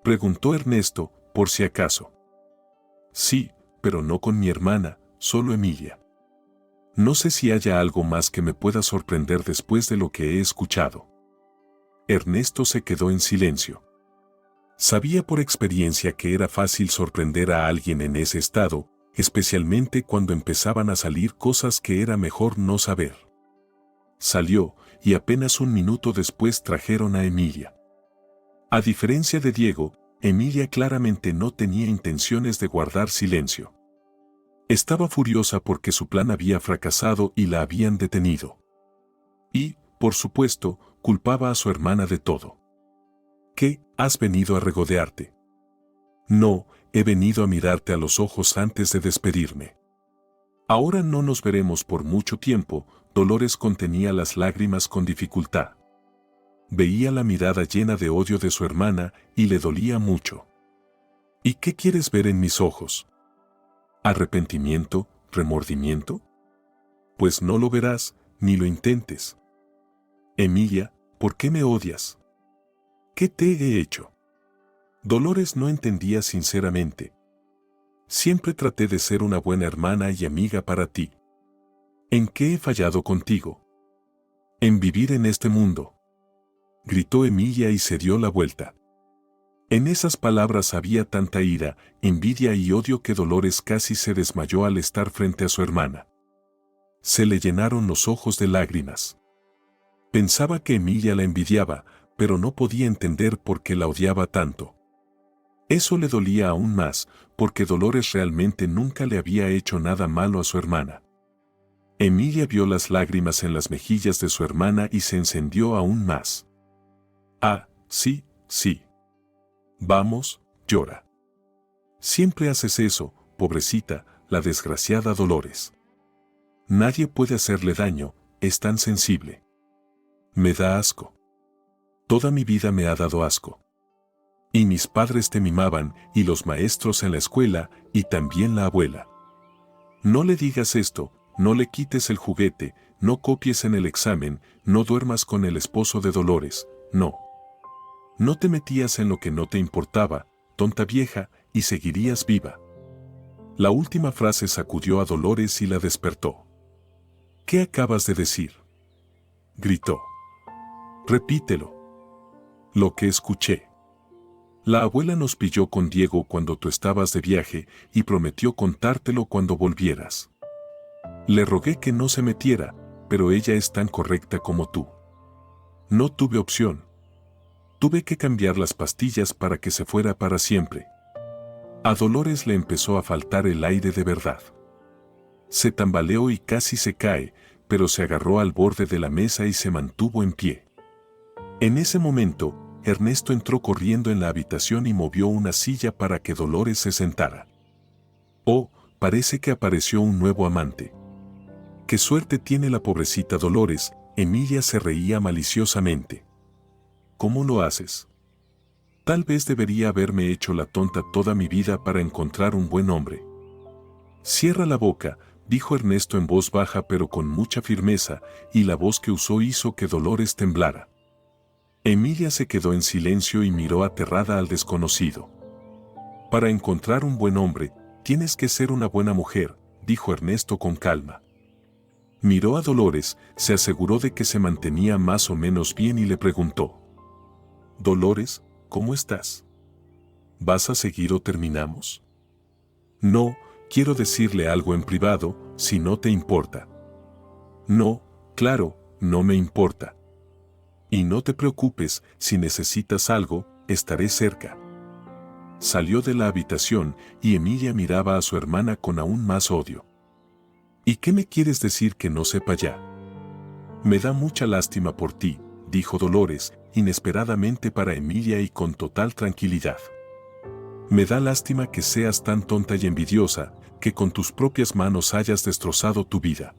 Preguntó Ernesto, por si acaso. Sí, pero no con mi hermana, solo Emilia. No sé si haya algo más que me pueda sorprender después de lo que he escuchado. Ernesto se quedó en silencio. Sabía por experiencia que era fácil sorprender a alguien en ese estado, especialmente cuando empezaban a salir cosas que era mejor no saber. Salió, y apenas 1 minuto después trajeron a Emilia. A diferencia de Diego, Emilia claramente no tenía intenciones de guardar silencio. Estaba furiosa porque su plan había fracasado y la habían detenido. Y, por supuesto, culpaba a su hermana de todo. ¿Qué, has venido a regodearte? No, he venido a mirarte a los ojos antes de despedirme. Ahora no nos veremos por mucho tiempo. Dolores contenía las lágrimas con dificultad. Veía la mirada llena de odio de su hermana y le dolía mucho. ¿Y qué quieres ver en mis ojos? ¿Arrepentimiento, remordimiento? Pues no lo verás, ni lo intentes. Emilia, ¿por qué me odias? ¿Qué te he hecho? Dolores no entendía sinceramente. Siempre traté de ser una buena hermana y amiga para ti. ¿En qué he fallado contigo? En vivir en este mundo. Gritó Emilia y se dio la vuelta. En esas palabras había tanta ira, envidia y odio que Dolores casi se desmayó al estar frente a su hermana. Se le llenaron los ojos de lágrimas. Pensaba que Emilia la envidiaba, pero no podía entender por qué la odiaba tanto. Eso le dolía aún más, porque Dolores realmente nunca le había hecho nada malo a su hermana. Emilia vio las lágrimas en las mejillas de su hermana y se encendió aún más. Ah, sí, sí. Vamos, llora. Siempre haces eso, pobrecita, la desgraciada Dolores. Nadie puede hacerle daño, es tan sensible. Me da asco. Toda mi vida me ha dado asco. Y mis padres te mimaban, y los maestros en la escuela, y también la abuela. No le digas esto, no le quites el juguete, no copies en el examen, no duermas con el esposo de Dolores, no. No te metías en lo que no te importaba, tonta vieja, y seguirías viva. La última frase sacudió a Dolores y la despertó. ¿Qué acabas de decir?, gritó. Repítelo. Lo que escuché. La abuela nos pilló con Diego cuando tú estabas de viaje y prometió contártelo cuando volvieras. Le rogué que no se metiera, pero ella es tan correcta como tú. No tuve opción. Tuve que cambiar las pastillas para que se fuera para siempre. A Dolores le empezó a faltar el aire de verdad. Se tambaleó y casi se cae, pero se agarró al borde de la mesa y se mantuvo en pie. En ese momento, Ernesto entró corriendo en la habitación y movió una silla para que Dolores se sentara. Oh, parece que apareció un nuevo amante. ¡Qué suerte tiene la pobrecita Dolores!, Emilia se reía maliciosamente. ¿Cómo lo haces? Tal vez debería haberme hecho la tonta toda mi vida para encontrar un buen hombre. Cierra la boca, dijo Ernesto en voz baja pero con mucha firmeza, y la voz que usó hizo que Dolores temblara. Emilia se quedó en silencio y miró aterrada al desconocido. Para encontrar un buen hombre, tienes que ser una buena mujer, dijo Ernesto con calma. Miró a Dolores, se aseguró de que se mantenía más o menos bien y le preguntó. Dolores, ¿cómo estás? ¿Vas a seguir o terminamos? No, quiero decirle algo en privado, si no te importa. No, claro, no me importa. Y no te preocupes, si necesitas algo, estaré cerca. Salió de la habitación y Emilia miraba a su hermana con aún más odio. ¿Y qué me quieres decir que no sepa ya? Me da mucha lástima por ti, dijo Dolores, inesperadamente para Emilia y con total tranquilidad. Me da lástima que seas tan tonta y envidiosa, que con tus propias manos hayas destrozado tu vida.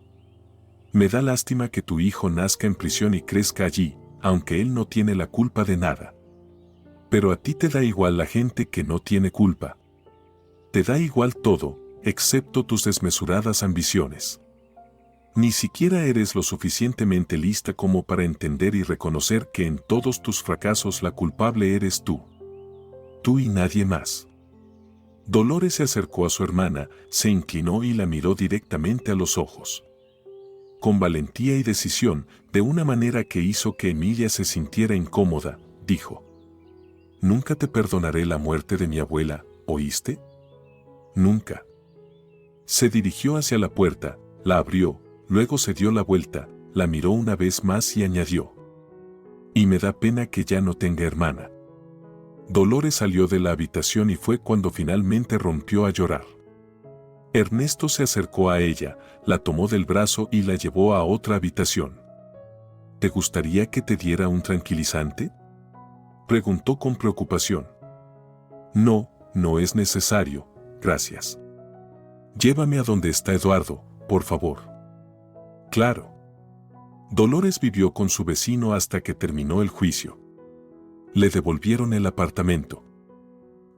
Me da lástima que tu hijo nazca en prisión y crezca allí, aunque él no tiene la culpa de nada. Pero a ti te da igual la gente que no tiene culpa. Te da igual todo, excepto tus desmesuradas ambiciones. Ni siquiera eres lo suficientemente lista como para entender y reconocer que en todos tus fracasos la culpable eres tú. Tú y nadie más. Dolores se acercó a su hermana, se inclinó y la miró directamente a los ojos. Con valentía y decisión, de una manera que hizo que Emilia se sintiera incómoda, dijo: Nunca te perdonaré la muerte de mi abuela, ¿oíste? Nunca. Se dirigió hacia la puerta, la abrió, luego se dio la vuelta, la miró una vez más y añadió: Y me da pena que ya no tenga hermana. Dolores salió de la habitación y fue cuando finalmente rompió a llorar. Ernesto se acercó a ella, la tomó del brazo y la llevó a otra habitación. ¿Te gustaría que te diera un tranquilizante?, preguntó con preocupación. No, no es necesario, gracias. Llévame a donde está Eduardo, por favor. Claro. Dolores vivió con su vecino hasta que terminó el juicio. Le devolvieron el apartamento.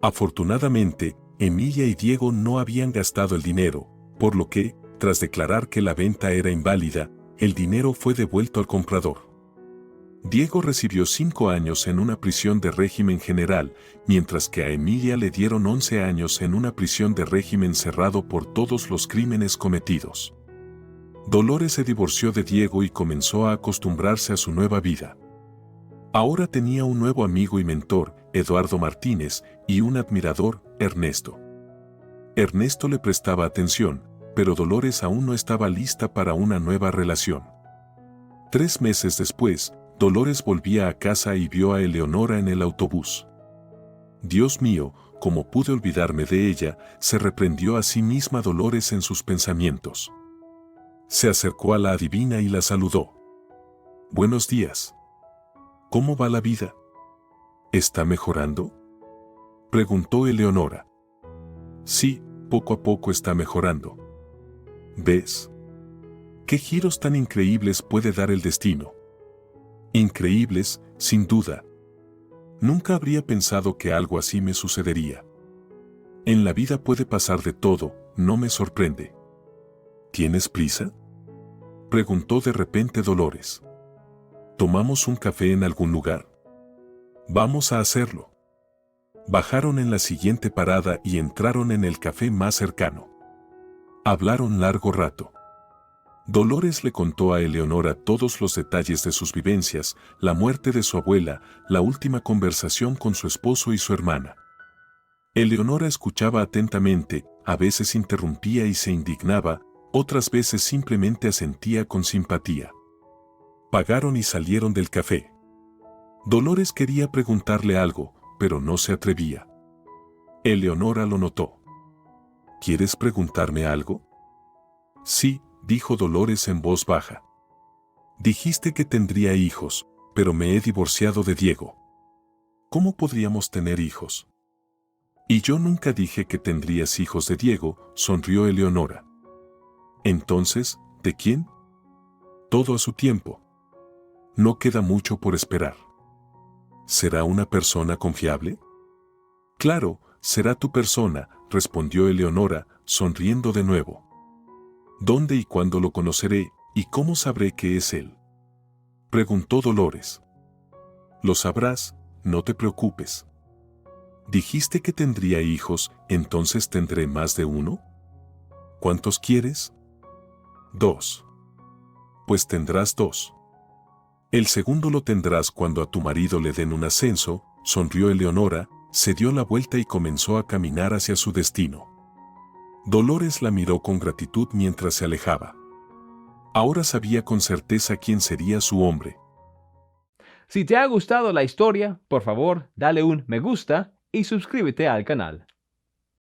Afortunadamente, Emilia y Diego no habían gastado el dinero, por lo que, tras declarar que la venta era inválida, el dinero fue devuelto al comprador. Diego recibió 5 años en una prisión de régimen general, mientras que a Emilia le dieron 11 años en una prisión de régimen cerrado por todos los crímenes cometidos. Dolores se divorció de Diego y comenzó a acostumbrarse a su nueva vida. Ahora tenía un nuevo amigo y mentor, Eduardo Martínez, y un admirador, Ernesto. Ernesto le prestaba atención, pero Dolores aún no estaba lista para una nueva relación. 3 meses después, Dolores volvía a casa y vio a Eleonora en el autobús. Dios mío, ¿cómo pude olvidarme de ella?, se reprendió a sí misma Dolores en sus pensamientos. Se acercó a la adivina y la saludó. Buenos días. ¿Cómo va la vida? ¿Está mejorando?, preguntó Eleonora. Sí, poco a poco está mejorando. ¿Ves? ¿Qué giros tan increíbles puede dar el destino? Increíbles, sin duda. Nunca habría pensado que algo así me sucedería. En la vida puede pasar de todo, no me sorprende. ¿Tienes prisa?, preguntó de repente Dolores. ¿Tomamos un café en algún lugar? Vamos a hacerlo. Bajaron en la siguiente parada y entraron en el café más cercano. Hablaron largo rato. Dolores le contó a Eleonora todos los detalles de sus vivencias, la muerte de su abuela, la última conversación con su esposo y su hermana. Eleonora escuchaba atentamente, a veces interrumpía y se indignaba, otras veces simplemente asentía con simpatía. Pagaron y salieron del café. Dolores quería preguntarle algo, pero no se atrevía. Eleonora lo notó. ¿Quieres preguntarme algo? Sí, dijo Dolores en voz baja. Dijiste que tendría hijos, pero me he divorciado de Diego. ¿Cómo podríamos tener hijos? Y yo nunca dije que tendrías hijos de Diego, sonrió Eleonora. Entonces, ¿de quién? Todo a su tiempo. No queda mucho por esperar. ¿Será una persona confiable? Claro, será tu persona, respondió Eleonora, sonriendo de nuevo. ¿Dónde y cuándo lo conoceré, y cómo sabré que es él?, preguntó Dolores. Lo sabrás, no te preocupes. Dijiste que tendría hijos, ¿entonces tendré más de uno? ¿Cuántos quieres? 2. Pues tendrás 2. El segundo lo tendrás cuando a tu marido le den un ascenso, sonrió Eleonora, se dio la vuelta y comenzó a caminar hacia su destino. Dolores la miró con gratitud mientras se alejaba. Ahora sabía con certeza quién sería su hombre. Si te ha gustado la historia, por favor, dale un me gusta y suscríbete al canal.